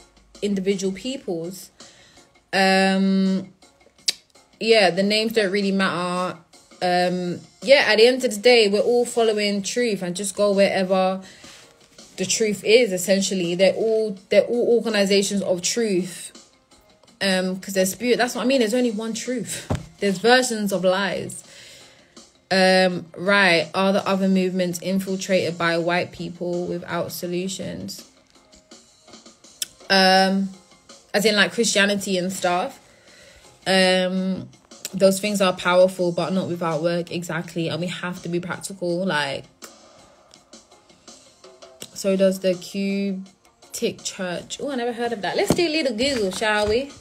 B: individual peoples. Yeah, the names don't really matter. Yeah, at the end of the day, we're all following truth and just go wherever the truth is, essentially. They're all organizations of truth. Because there's spirit. That's what I mean. There's only one truth. There's versions of lies. Right. Are the other movements infiltrated by white people without solutions? As in like Christianity and stuff. Those things are powerful, but not without work. Exactly. And we have to be practical. Like, so does the Cubtic Church. Oh, I never heard of that. Let's do a little Google, shall we?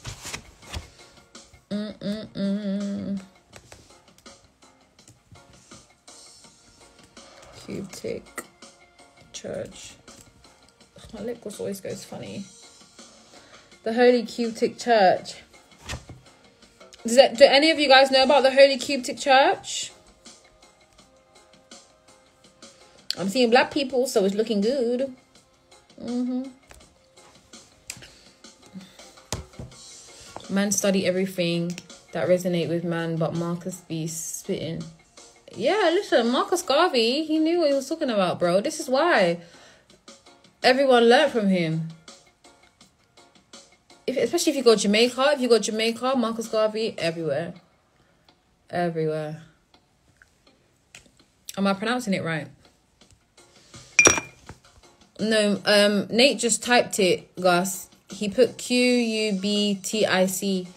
B: Cubtic Church. My lip gloss always goes funny. The Holy Cubtic Church. Do any of you guys know about the Holy Cubtic Church? I'm seeing black people, so it's looking good. Man study everything that resonate with man, but Marcus be spitting. Yeah, listen, Marcus Garvey, he knew what he was talking about, bro. This is why everyone learned from him. Especially if you go Jamaica. If you go Jamaica, Marcus Garvey, everywhere. everywhere. Am I pronouncing it right? No, Nate just typed it, Gus. He put QUBTIC.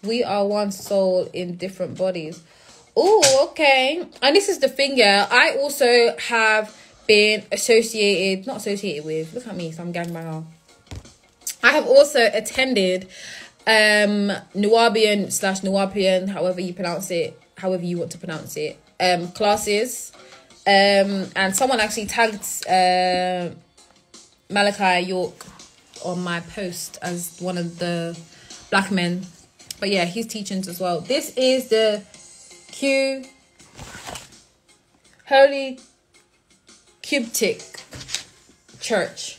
B: We are one soul in different bodies. Oh, okay. And this is the thing, yeah. I also have been not associated with, look at me, some gangbanger. I have also attended Nubian/Nubian, however you pronounce it, however you want to pronounce it, classes. And someone actually tagged Malachi York on my post as one of the black men. But yeah, his teachings as well. This is the Holy Cuptic Church.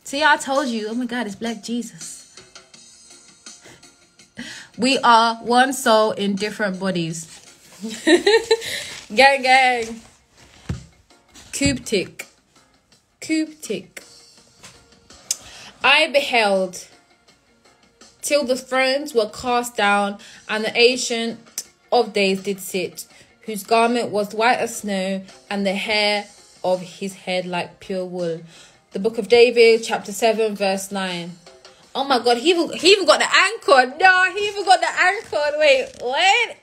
B: See, I told you. Oh my God, it's Black Jesus. We are one soul in different bodies. Gang, gang. Cuptic. I beheld till the thrones were cast down, and the Ancient of Days did sit, whose garment was white as snow, and the hair of his head like pure wool. The book of David, chapter 7, verse 9. Oh my God, he even got the anchor. No, he even got the anchor. Wait, what?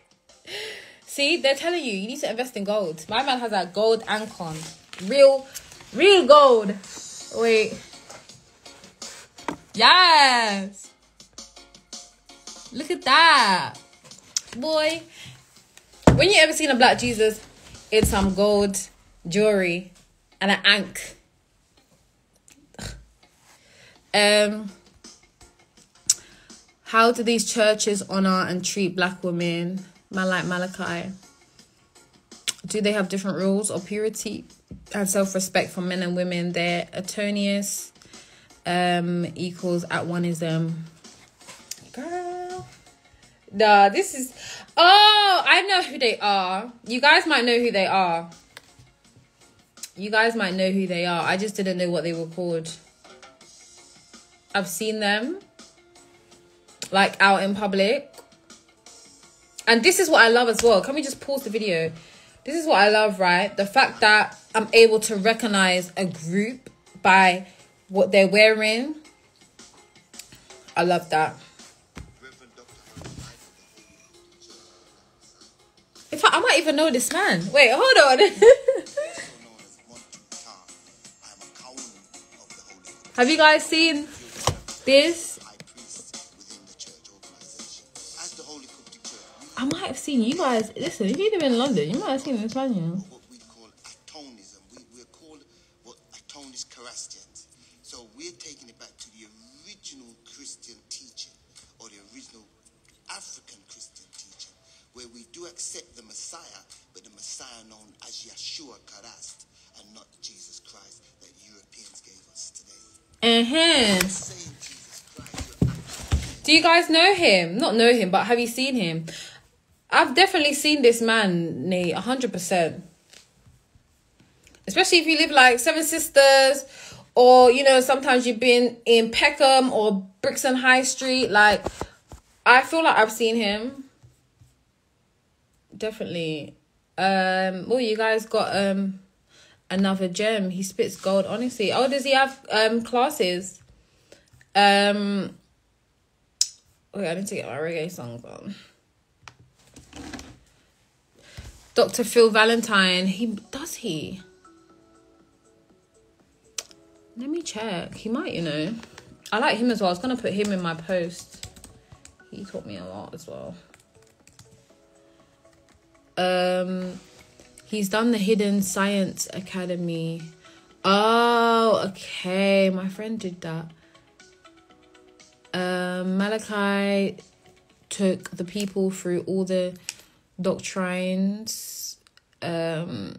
B: See, they're telling you need to invest in gold. My man has that gold anchor. Real gold. Wait. Yes. Look at that. Boy. When you ever seen a Black Jesus in some gold jewelry and an ankh? How do these churches honor and treat black women? Man like Malachi. Do they have different rules of purity and self-respect for men and women? Their Antonius equals at oneism. Girl. Nah, this is... Oh, I know who they are. You guys might know who they are. I just didn't know what they were called. I've seen them, like, out in public. And this is what I love as well. Can we just pause the video? This is what I love, right? The fact that I'm able to recognize a group by what they're wearing. I love that. In fact, I might even know this man. Wait, hold on. Have you guys seen this? I might have seen you guys. Listen, if you live in London, you might have seen this man.
A: What we call atonism. We're called what atonist Christians. So we're taking it back to the original Christian teaching, or the original African Christian teaching, where we do accept the Messiah, but the Messiah known as Yeshua Christ, and not Jesus Christ that Europeans gave us today.
B: Do you guys know him? Not know him, but have you seen him? I've definitely seen this man, Nate, 100%. Especially if you live like Seven Sisters, or, you know, sometimes you've been in Peckham or Brixton High Street. Like, I feel like I've seen him. Definitely. Oh, you guys got another gem. He spits gold, honestly. Oh, does he have classes? Wait, I need to get my reggae songs on. Dr. Phil Valentine. Does he? Let me check. He might, you know. I like him as well. I was going to put him in my post. He taught me a lot as well. He's done the Hidden Science Academy. Oh, okay. My friend did that. Malachi took the people through all the doctrines. They're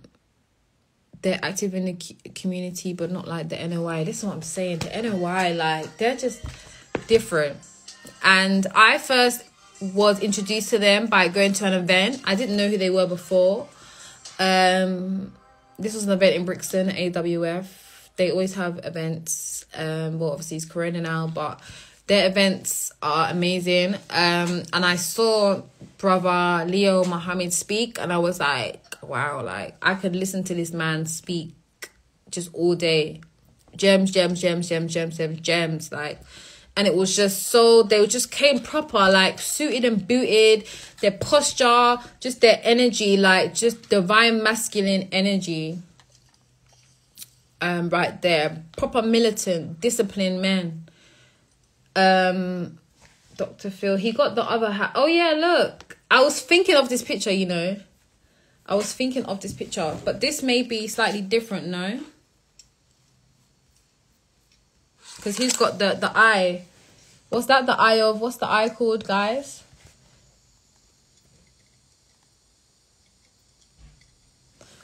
B: active in the community, but not like the NOI. This is what I'm saying. The NOI, like, they're just different. And I first was introduced to them by going to an event. I didn't know who they were before. This was an event in Brixton, AWF. They always have events. Well, obviously it's Corona now, but Their events are amazing. And I saw brother Leo Muhammad speak, and I was like, wow, like I could listen to this man speak just all day. Gems, like, and it was just so, they just came proper, like suited and booted, their posture, just their energy, like just divine masculine energy. Right there, proper militant, disciplined men. Dr. Phil, he got the other hat. Oh yeah, look, I was thinking of this picture, you know. I was thinking of this picture, but this may be slightly different, no? Because he's got the eye. What's that? The eye of, what's the eye called, guys?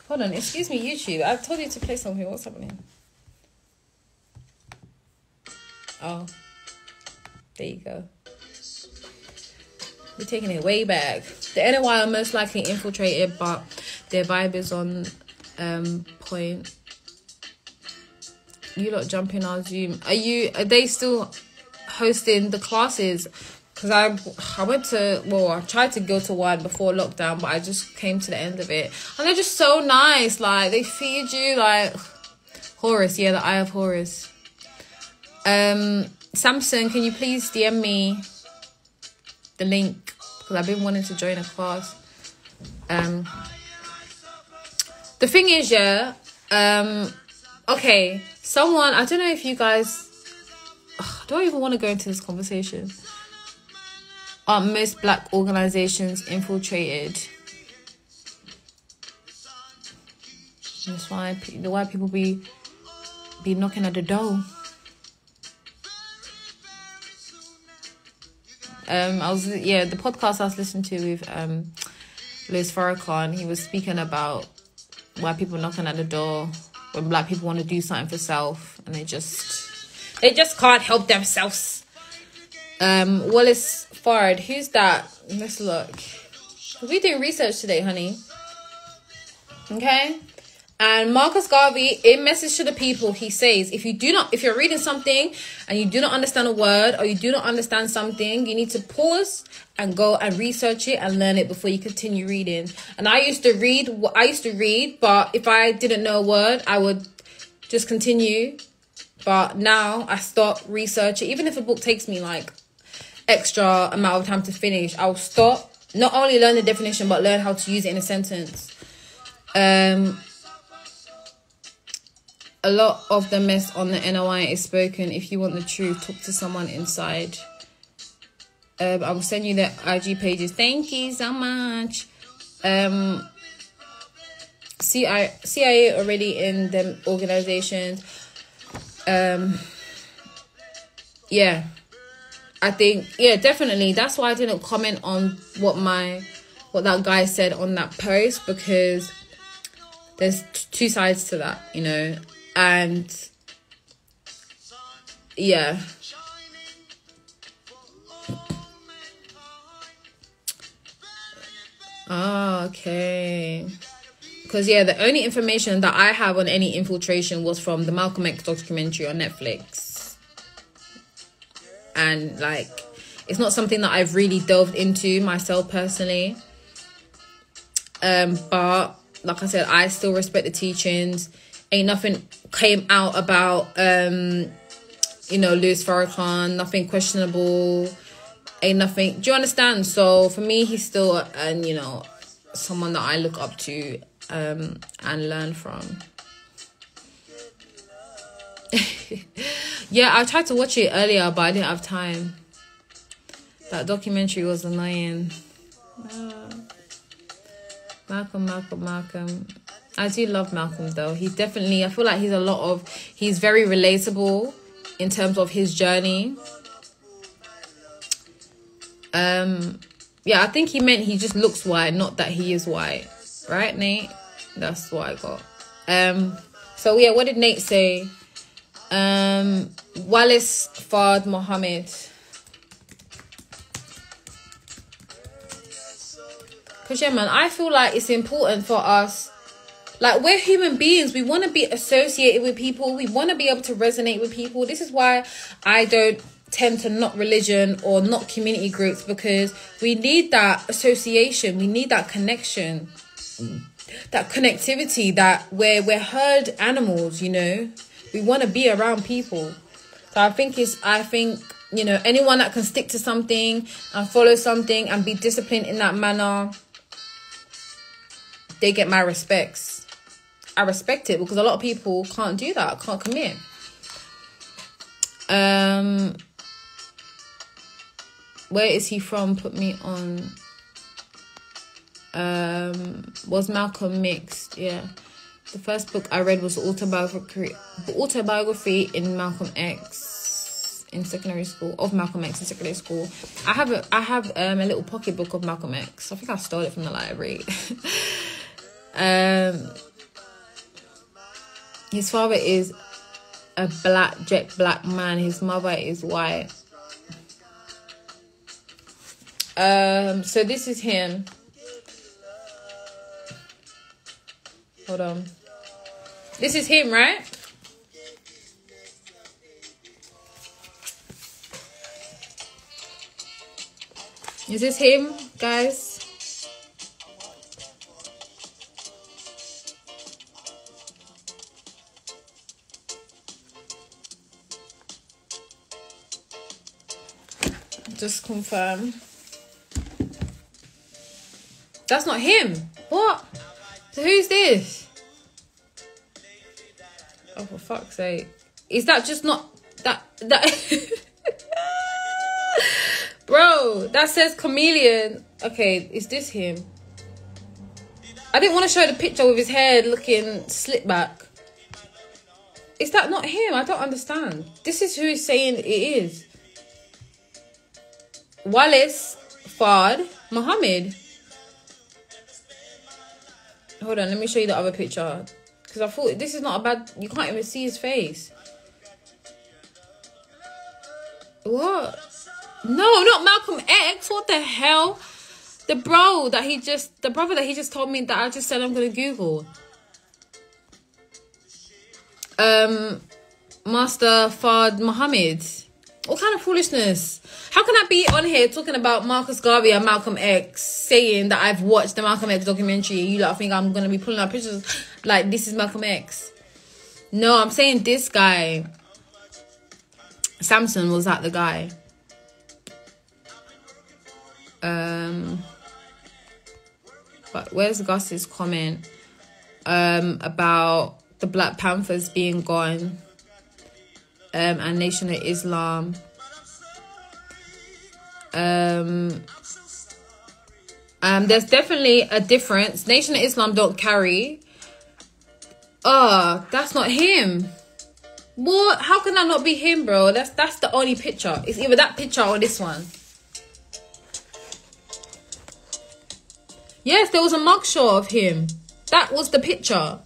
B: Hold on, excuse me, YouTube. I told you to play something. What's happening? Oh, there you go. We're taking it way back. The NOI are most likely infiltrated, but their vibe is on point. You lot jump in our Zoom. Are they still hosting the classes? Because I went to, well, I tried to go to one before lockdown, but I just came to the end of it. And they're just so nice. Like, they feed you, like, Horus. Yeah, the Eye of Horus. Samson, can you please DM me the link? Because I've been wanting to join a class. The thing is, yeah, okay, someone, I don't know if you guys, do I even want to go into this conversation? Are most black organizations infiltrated? That's why the white people be knocking at the door. The podcast I was listening to with Louis Farrakhan, he was speaking about white people knocking at the door when black people want to do something for self, and they just can't help themselves. Wallace Fard, who's that? Let's look. We're doing research today, honey. Okay. And Marcus Garvey, in Message to the People, he says, if you're reading something and you do not understand a word, or you do not understand something, you need to pause and go and research it and learn it before you continue reading. And I used to read, but if I didn't know a word, I would just continue. But now I stop researching. Even if a book takes me like extra amount of time to finish, I'll stop. Not only learn the definition, but learn how to use it in a sentence. A lot of the mess on the NOI is spoken. If you want the truth, talk to someone inside. I will send you the IG pages. Thank you so much. CIA already in them organizations. Yeah, I think, yeah, definitely. That's why I didn't comment on what that guy said on that post, because there's two sides to that, you know. And yeah, okay, because yeah, the only information that I have on any infiltration was from the Malcolm X documentary on Netflix, and like, it's not something that I've really delved into myself personally, but like I said, I still respect the teachings. Ain't nothing came out about, Louis Farrakhan, nothing questionable, ain't nothing, do you understand? So for me, he's still, someone that I look up to, and learn from. Yeah, I tried to watch it earlier, but I didn't have time. That documentary was annoying. Malcolm. I do love Malcolm though. He's definitely, I feel like he's very relatable in terms of his journey. Yeah, I think he meant he just looks white, not that he is white. Right, Nate? That's what I got. So yeah, what did Nate say? Wallace Fard Mohammed. Because yeah, man, I feel like it's important for us. Like, we're human beings. We want to be associated with people. We want to be able to resonate with people. This is why I don't tend to not religion or not community groups, because we need that association, we need that connection, that connectivity, that we're herd animals, you know. We want to be around people. So I think you know, anyone that can stick to something and follow something and be disciplined in that manner, they get my respects. I respect it, because a lot of people can't do that, can't commit. Where is he from? Put me on. Was Malcolm mixed? Yeah. The first book I read was autobiography in Malcolm X in secondary school, of Malcolm X in secondary school. I have a little pocket book of Malcolm X. I think I stole it from the library. His father is a jet black man. His mother is white. So this is him. Hold on. This is him, right? Is this him, guys? Just confirm. That's not him. What? So who's this? Oh, for fuck's sake. Is that just not that Bro, that says chameleon. Okay, is this him? I didn't want to show the picture with his hair looking slick back. Is that not him? I don't understand. This is who is saying it is. Wallace Fard Muhammad. Hold on, let me show you the other picture. Because I thought this is not a bad... You can't even see his face. What? No, not Malcolm X. What the hell? The brother that he just told me that I just said I'm going to Google. Master Fard Muhammad. What kind of foolishness? How can I be on here talking about Marcus Garvey and Malcolm X, saying that I've watched the Malcolm X documentary, and you lot think I'm going to be pulling out pictures like this is Malcolm X? No, I'm saying this guy. Samson, was that the guy? But where's Gus's comment about the Black Panthers being gone and Nation of Islam? There's definitely a difference. Nation of Islam don't carry. That's not him. What? How can that not be him, bro? That's the only picture. It's either that picture or this one. Yes, there was a mugshot of him. That was the picture.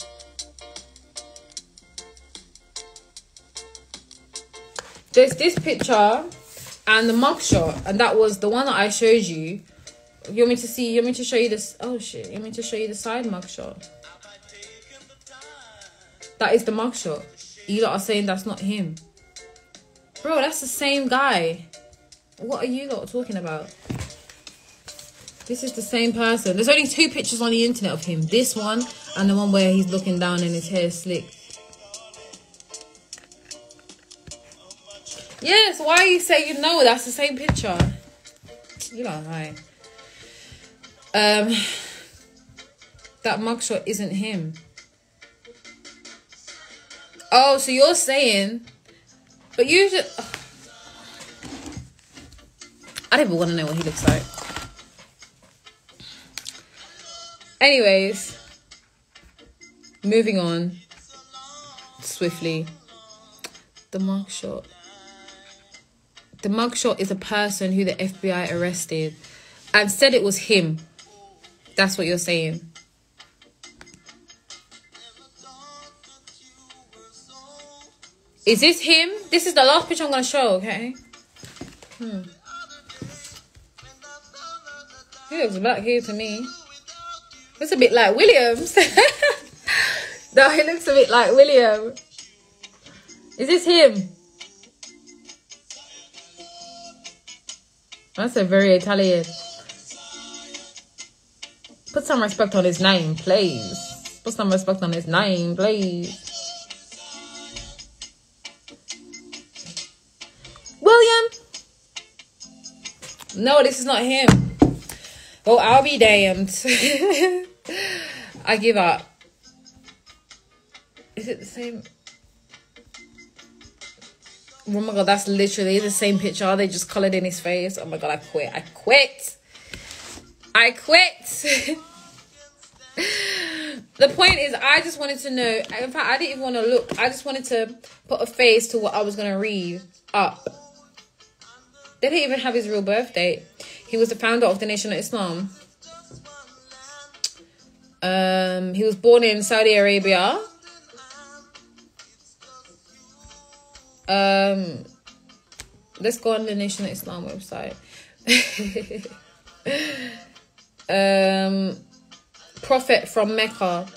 B: There's this picture and the mugshot, and that was the one that I showed you. You want me to see? You want me to show you this? Oh shit! You want me to show you the side mugshot? That is the mugshot. You lot are saying that's not him, bro. That's the same guy. What are you lot talking about? This is the same person. There's only 2 pictures on the internet of him. This one and the one where he's looking down and his hair is slick. Yes, why are you saying no? That's the same picture. You don't lie. That mugshot isn't him. Oh, so you're saying... But you just... I don't even want to know what he looks like. Anyways. Moving on. Swiftly. The mugshot. The mugshot is a person who the FBI arrested and said it was him. That's what you're saying. Is this him? This is the last picture I'm going to show, okay? He looks black here to me. It's a bit like Williams. No, he looks a bit like William. Is this him? That's a very Italian. Put some respect on his name, please. Put some respect on his name, please. William. No, this is not him. Oh, I'll be damned. I give up. Is it the same? Oh my god, that's literally the same picture. They just coloured in his face. Oh my god, I quit. I quit. I quit. The point is, I just wanted to know. In fact, I didn't even want to look. I just wanted to put a face to what I was going to read up. They didn't even have his real birth date. He was the founder of the Nation of Islam. He was born in Saudi Arabia. Let's go on the Nation of Islam website. Prophet from Mecca.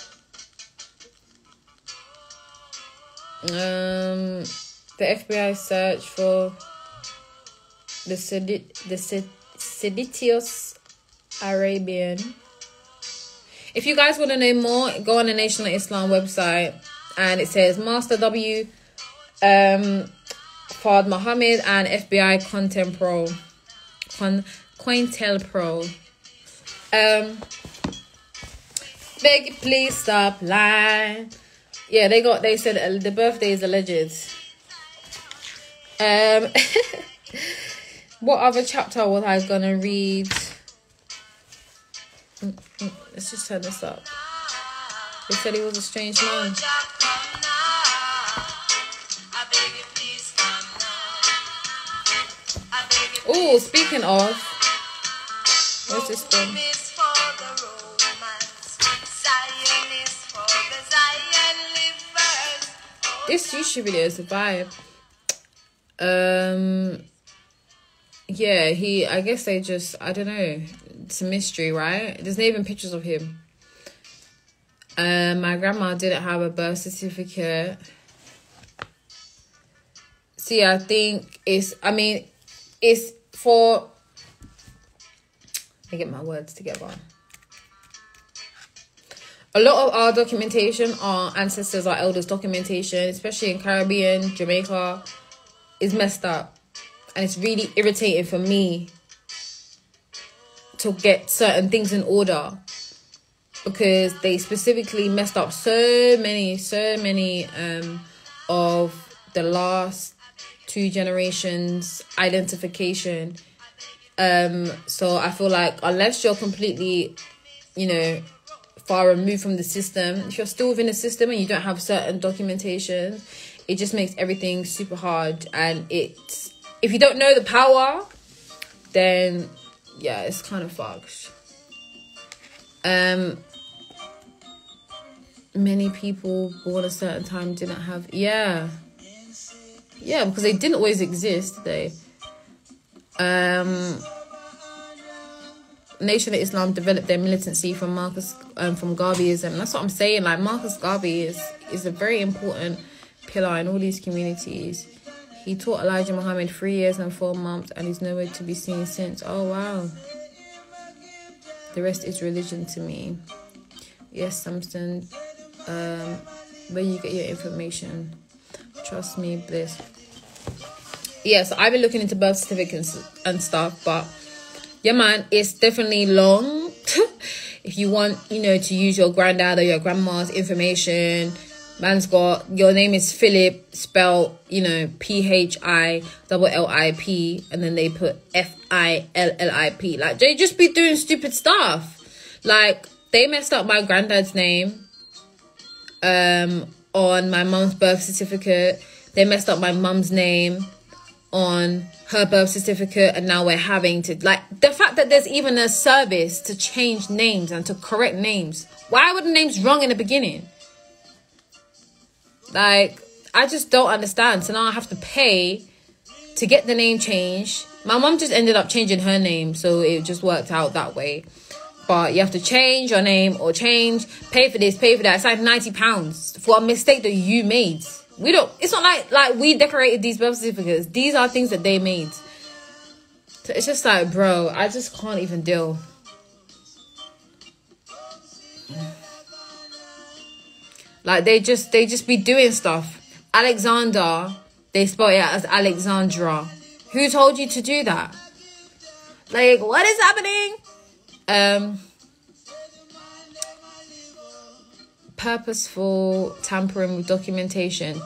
B: The FBI search for the seditious Arabian. If you guys want to know more, go on the Nation of Islam website, and it says Master W. Fard Mohammed and FBI COINTELPRO. Beg, please stop lying. Yeah, they said the birthday is alleged. What other chapter was I gonna read? Let's just turn this up. They said he was a strange man. Oh, speaking of, where's this from? This YouTube video is a vibe. Yeah, I guess they just, I don't know, it's a mystery, right? There's not even pictures of him. My grandma didn't have a birth certificate. See, I think it's for, let me get my words together. A lot of our documentation, our ancestors, our elders' documentation, especially in Caribbean, Jamaica, is messed up. And it's really irritating for me to get certain things in order, because they specifically messed up so many of the last 2 generations identification. So I feel like unless you're completely, far removed from the system, if you're still within the system and you don't have certain documentation, it just makes everything super hard. And if you don't know the power, then yeah, it's kind of fucked. Many people born a certain time didn't have, yeah, because they didn't always exist, did they? Nation of Islam developed their militancy from Garveyism. That's what I'm saying. Like, Marcus Garvey is a very important pillar in all these communities. He taught Elijah Muhammad 3 years and 4 months, and he's nowhere to be seen since. Oh wow. The rest is religion to me. Yes, Samson. Where you get your information? Trust me, Bliss. Yeah, so I've been looking into birth certificates and stuff, but yeah, man, it's definitely long. If you want, to use your granddad or your grandma's information, man's got, your name is Philip, spelled, Phillip, and then they put Fillip. Like, they just be doing stupid stuff. Like, they messed up my granddad's name on my mum's birth certificate. They messed up my mum's name on her birth certificate, and now we're having to, like, the fact that there's even a service to change names and to correct names. Why were the names wrong in the beginning? Like, I just don't understand. So now I have to pay to get the name changed. My mum just ended up changing her name, so it just worked out that way. But you have to change your name or pay for this, pay for that. It's like £90 for a mistake that you made. It's not like we decorated these birth certificates. These are things that they made. So it's just like, bro, I just can't even deal. Like, they just be doing stuff. Alexander, they spell it as Alexandra. Who told you to do that? Like, what is happening? Purposeful tampering with documentation.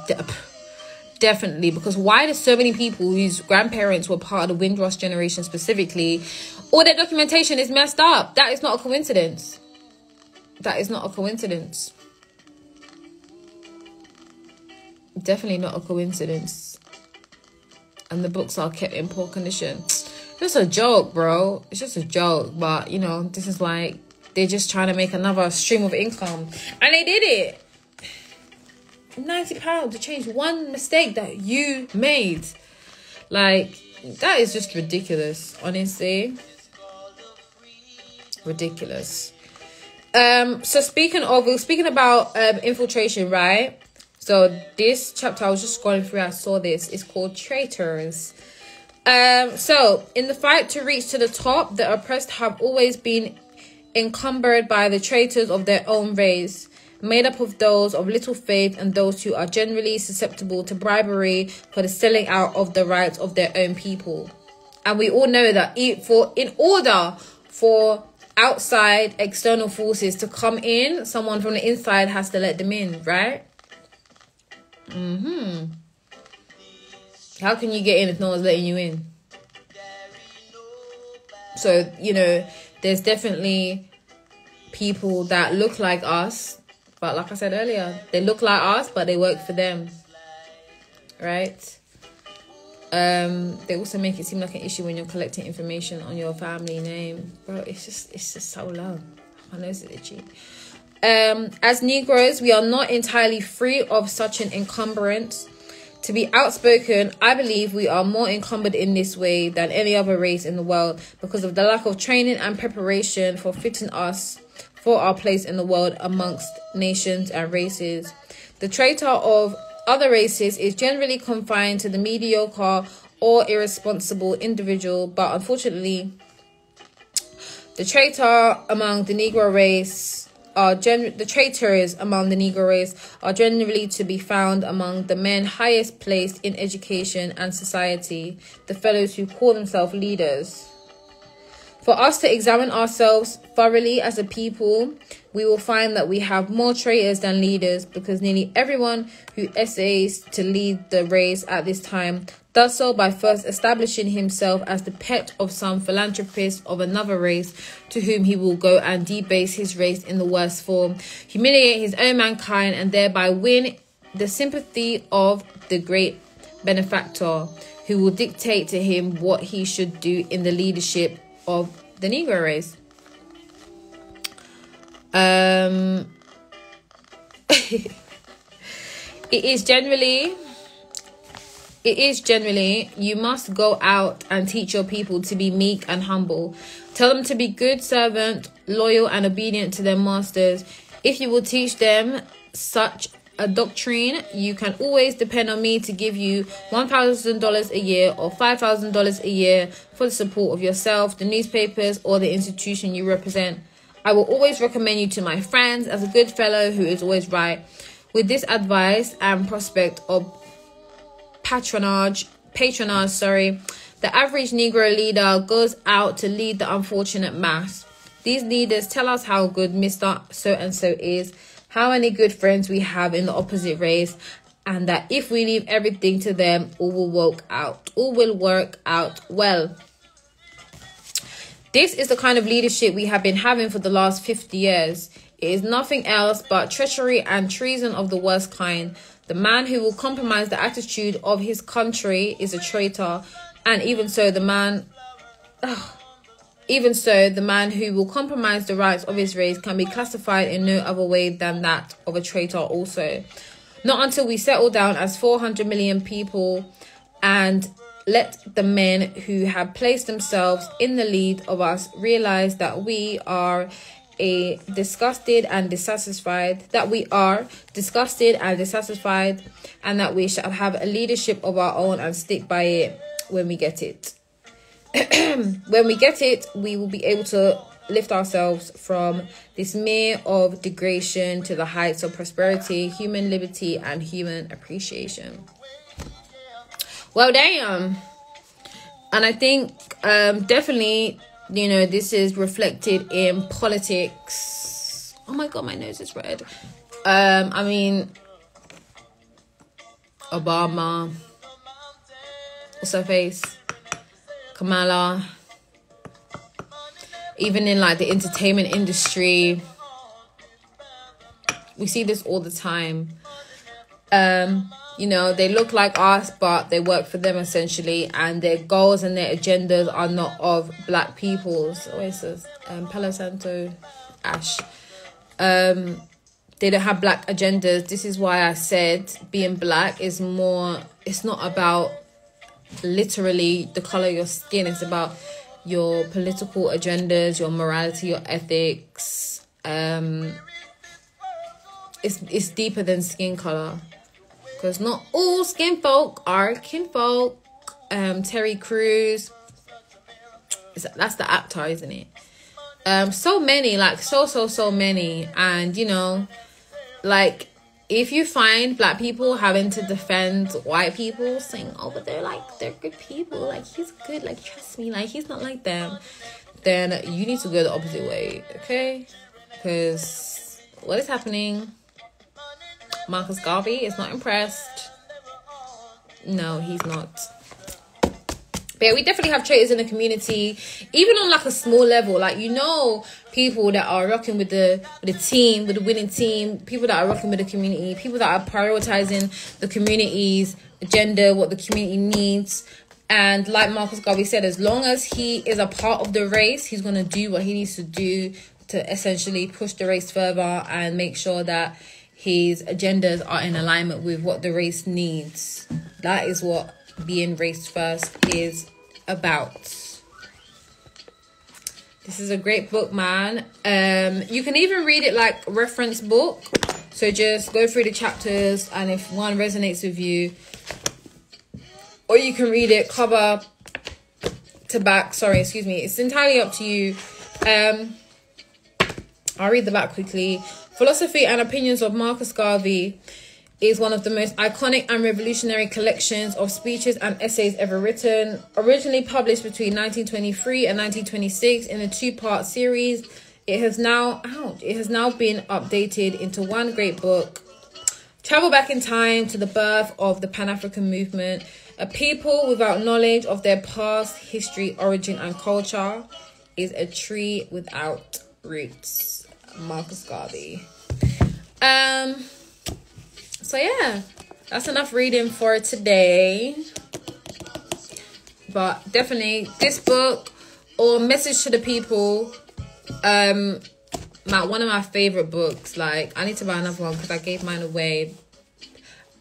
B: Definitely, because why do so many people whose grandparents were part of the Windrush generation specifically, all their documentation is messed up? That is not a coincidence. That is not a coincidence. Definitely not a coincidence. And the books are kept in poor condition. Just a joke, bro. It's just a joke. But, you know, this is like, they're just trying to make another stream of income. And they did it. £90 to change one mistake that you made. Like, that is just ridiculous, honestly. Ridiculous. So speaking about infiltration, right? So this chapter, I was just scrolling through, I saw this. It's called Traitors. So in the fight to reach to the top, the oppressed have always been encumbered by the traitors of their own race, made up of those of little faith and those who are generally susceptible to bribery for the selling out of the rights of their own people. And we all know that in order for outside external forces to come in, someone from the inside has to let them in, right? How can you get in if no one's letting you in? So, you know, there's definitely people that look like us, but like I said earlier, they look like us, but they work for them, right? They also make it seem like an issue when you're collecting information on your family name, bro. It's just so low. My nose is itchy. As Negroes, we are not entirely free of such an encumbrance. To be outspoken, I believe we are more encumbered in this way than any other race in the world because of the lack of training and preparation for fitting us for our place in the world amongst nations and races. The traitor of other races is generally confined to the mediocre or irresponsible individual, but unfortunately, the traitor among the Negro race the traitors among the Negro race are generally to be found among the men highest placed in education and society, the fellows who call themselves leaders. For us to examine ourselves thoroughly as a people, we will find that we have more traitors than leaders, because nearly everyone who essays to lead the race at this time does so by first establishing himself as the pet of some philanthropist of another race, to whom he will go and debase his race in the worst form, humiliate his own mankind, and thereby win the sympathy of the great benefactor, who will dictate to him what he should do in the leadership of the Negro race. It is generally, you must go out and teach your people to be meek and humble. Tell them to be good servant, loyal and obedient to their masters. If you will teach them such a doctrine, you can always depend on me to give you $1,000 a year or $5,000 a year for the support of yourself, the newspapers, or the institution you represent. I will always recommend you to my friends as a good fellow who is always right. With this advice and prospect of patronage, the average Negro leader goes out to lead the unfortunate mass. These leaders tell us how good Mr. So-and-so is, how many good friends we have in the opposite race, and that if we leave everything to them, all will work out well. This is the kind of leadership we have been having for the last 50 years. It is nothing else but treachery and treason of the worst kind. The man who will compromise the attitude of his country is a traitor, and even so, the man who will compromise the rights of his race can be classified in no other way than that of a traitor also. Not until we settle down as 400 million people and let the men who have placed themselves in the lead of us realize that we are disgusted and dissatisfied, and that we shall have a leadership of our own and stick by it when we get it. when we get it, we will be able to lift ourselves from this mere of degradation to the heights of prosperity, human liberty, and human appreciation. Well, damn. And I think definitely, you know, this is reflected in politics. Oh my God, my nose is red. I mean, Obama, what's her face? Kamala. Even in like the entertainment industry, we see this all the time. You know, they look like us, but they work for them essentially, and their goals and their agendas are not of black people. So it's Palo Santo Ash. They don't have black agendas. This is why I said being black is more, it's not about literally the color of your skin. It's about your political agendas, your morality, your ethics. It's deeper than skin color, because not all skin folk are kinfolk. Terry Crews, that's the actor, isn't it? So many, like so many. And you know, like, if you find black people having to defend white people, saying, oh, but they're good people, like, he's good, like, trust me, like, he's not like them, then you need to go the opposite way, okay? Because what is happening? Marcus Garvey is not impressed. No, he's not. But yeah, we definitely have traitors in the community, even on like a small level. Like, you know, people that are rocking with the team, with the winning team, people that are rocking with the community, people that are prioritizing the community's agenda, what the community needs. And like Marcus Garvey said, as long as he is a part of the race, he's going to do what he needs to do to essentially push the race further and make sure that his agendas are in alignment with what the race needs. That is what being race first is about. This is a great book, man. You can even read it like reference book. So just go through the chapters, and if one resonates with you, or you can read it cover to back. Sorry, excuse me. It's entirely up to you. I'll read the back quickly. Philosophy and Opinions of Marcus Garvey is one of the most iconic and revolutionary collections of speeches and essays ever written. Originally published between 1923 and 1926 in a two-part series, it has now been updated into one great book. Travel back in time to the birth of the Pan-African movement. A people without knowledge of their past, history, origin, and culture is a tree without roots. Marcus Garvey. So yeah, that's enough reading for today. But definitely this book, or Message to the People, one of my favorite books. Like, I need to buy another one because I gave mine away.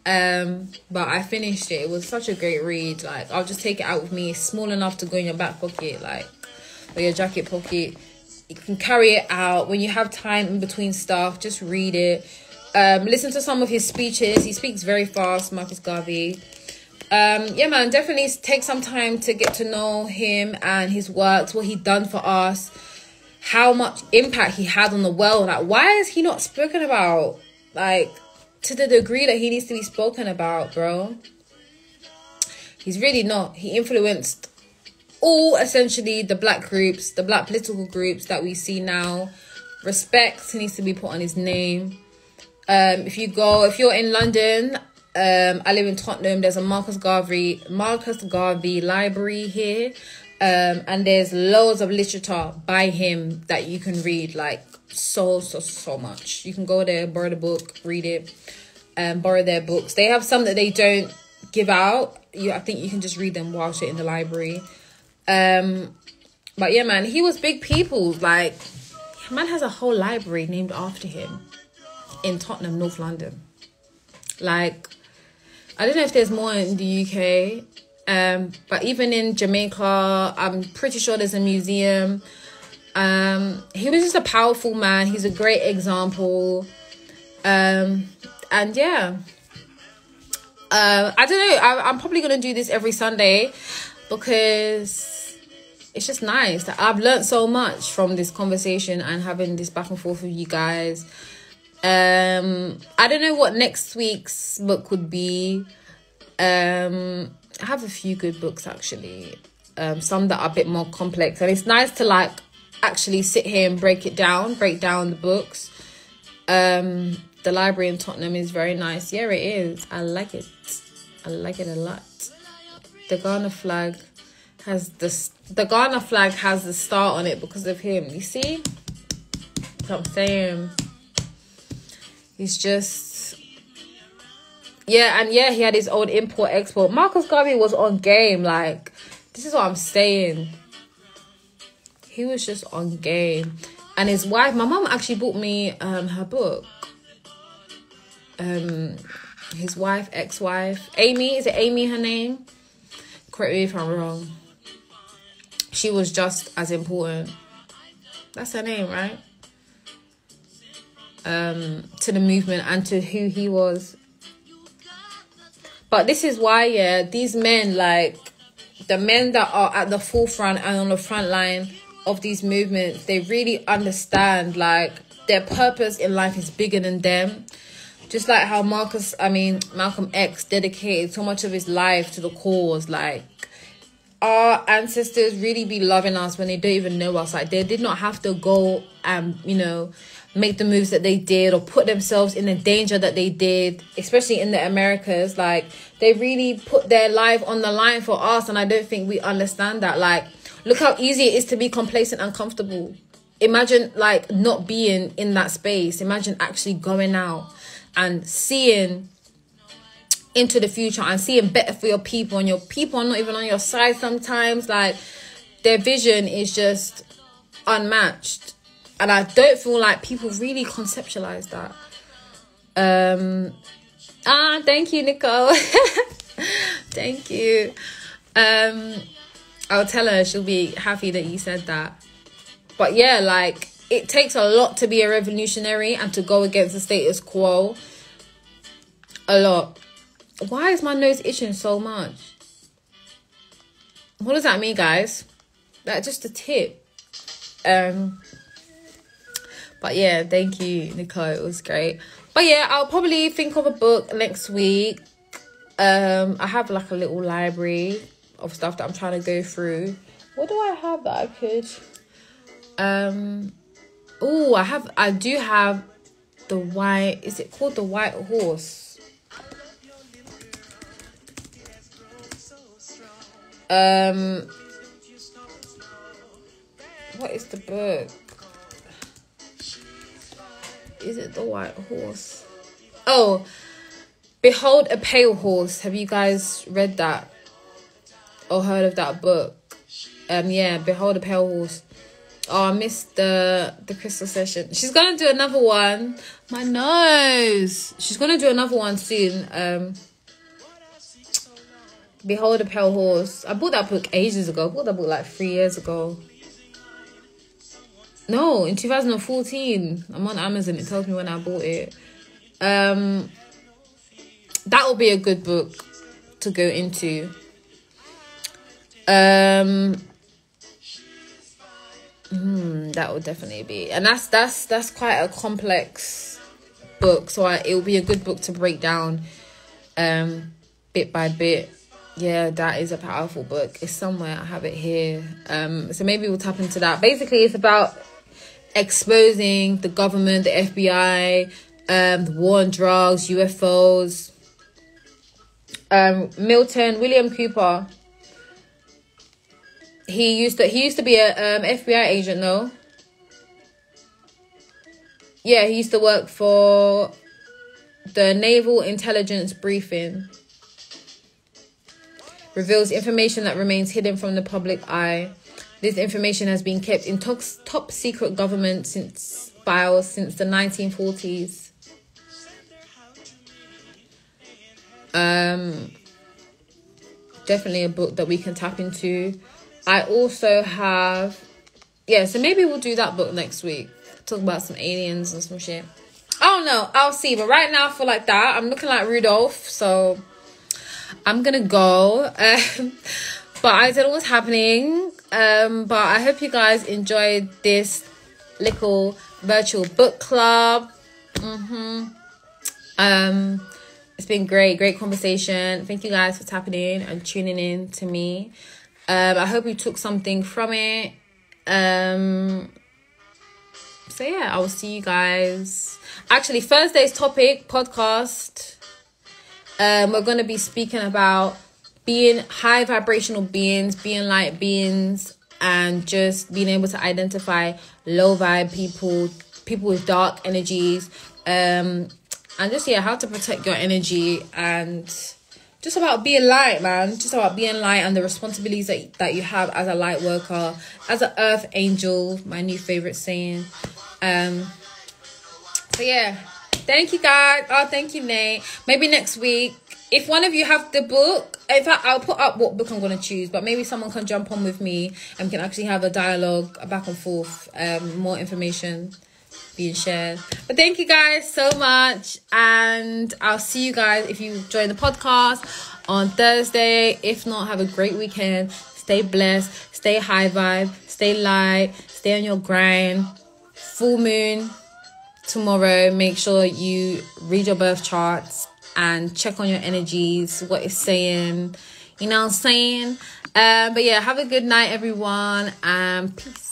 B: But I finished it. It was such a great read. Like, I'll just take it out with me. It's small enough to go in your back pocket, like, or your jacket pocket. You can carry it out when you have time in between stuff. Just read it. Listen to some of his speeches. He speaks very fast, Marcus Garvey. Yeah, man, definitely take some time to get to know him and his works, what he done for us, how much impact he had on the world. Like, why is he not spoken about? Like, to the degree that he needs to be spoken about, bro. He's really not. He influenced all, essentially, the black groups, the black political groups that we see now. Respect needs to be put on his name. If you're in London, I live in Tottenham, there's a Marcus Garvey library here. And there's loads of literature by him that you can read, like, so much. You can go there, borrow the book, read it, borrow their books. They have some that they don't give out. I think you can just read them whilst you're in the library. But yeah, man, he was big people. Like, man has a whole library named after him in Tottenham, North London. Like, I don't know if there's more in the UK, but even in Jamaica, I'm pretty sure there's a museum. He was just a powerful man. He's a great example. And yeah, I don't know. I'm probably gonna do this every Sunday because it's just nice. I've learned so much from this conversation and having this back and forth with you guys. I don't know what next week's book would be. I have a few good books actually. Some that are a bit more complex, and it's nice to like actually sit here and break down the books. The library in Tottenham is very nice. Yeah, it is. I like it a lot. The Ghana flag has the star on it because of him. You see? That's what I'm saying. He's just... Yeah, and yeah, he had his own import-export. Marcus Garvey was on game. Like, this is what I'm saying. He was just on game. And his wife, my mum actually bought me her book. His wife, ex-wife, Amy, is it Amy her name? Correct me if I'm wrong. She was just as important. That's her name, right? To the movement and to who he was. But this is why, yeah, these men, like the men that are at the forefront and on the front line of these movements, they really understand like their purpose in life is bigger than them. Just like how Malcolm X dedicated so much of his life to the cause. Like, our ancestors really be loving us when they don't even know us. Like, they did not have to go and, you know, make the moves that they did or put themselves in the danger that they did, especially in the Americas. Like, they really put their life on the line for us, and I don't think we understand that. Like, look how easy it is to be complacent and comfortable. Imagine, like, not being in that space. Imagine actually going out and seeing into the future and seeing better for your people, and your people are not even on your side sometimes. Like, their vision is just unmatched, and I don't feel like people really conceptualize that. Thank you, Nicole. Thank you. I'll tell her, she'll be happy that you said that. But yeah, like, it takes a lot to be a revolutionary and to go against the status quo. A lot. Why is my nose itching so much? What does that mean, guys? That's just a tip. But yeah, thank you, Nicole. It was great. But yeah, I'll probably think of a book next week. I have like a little library of stuff that I'm trying to go through. What do I have that I could... I do have the white... Is it called The White Horse? What is the book? Is it The White Horse? Oh, Behold a Pale Horse. Have you guys read that or heard of that book? Yeah, Behold a Pale Horse. Oh, I missed the crystal session. She's gonna do another one. My nose. She's gonna do another one soon. Behold a Pale Horse. I bought that book ages ago. I bought that book like 3 years ago. No, in 2014. I'm on Amazon. It tells me when I bought it. That will be a good book to go into. That would definitely be, and that's quite a complex book, so it will be a good book to break down bit by bit. Yeah, that is a powerful book. It's somewhere. I have it here. So maybe we'll tap into that. Basically, it's about exposing the government, the FBI, the war on drugs, UFOs. William Cooper. He used to be a FBI agent, though. Yeah, he used to work for the Naval Intelligence Briefing. Reveals information that remains hidden from the public eye. This information has been kept in top secret government files since the 1940s. Definitely a book that we can tap into. I also have... Yeah, so maybe we'll do that book next week. Talk about some aliens and some shit. I don't know. I'll see. But right now, I feel like that. I'm looking like Rudolph. So I'm going to go. But I don't know what's happening. But I hope you guys enjoyed this little virtual book club. It's been great conversation. Thank you guys for tapping in and tuning in to me. I hope you took something from it. So yeah, I will see you guys. Actually, Thursday's topic podcast, we're going to be speaking about being high vibrational beings, being light beings, and just being able to identify low vibe people with dark energies, and just how to protect your energy, and just about being light, man. Just about being light and the responsibilities that you have as a light worker, as an earth angel, my new favorite saying. So yeah, thank you guys. Oh, thank you, Nate. Maybe next week, if one of you have the book, in fact, I'll put up what book I'm going to choose, but maybe someone can jump on with me and we can actually have a dialogue, a back and forth, more information being shared. But thank you guys so much, and I'll see you guys if you join the podcast on Thursday. If not, have a great weekend. Stay blessed, stay high vibe, stay light, stay on your grind. Full moon tomorrow. Make sure you read your birth charts and check on your energies, what it's saying, you know what I'm saying. But yeah, have a good night, everyone, and peace.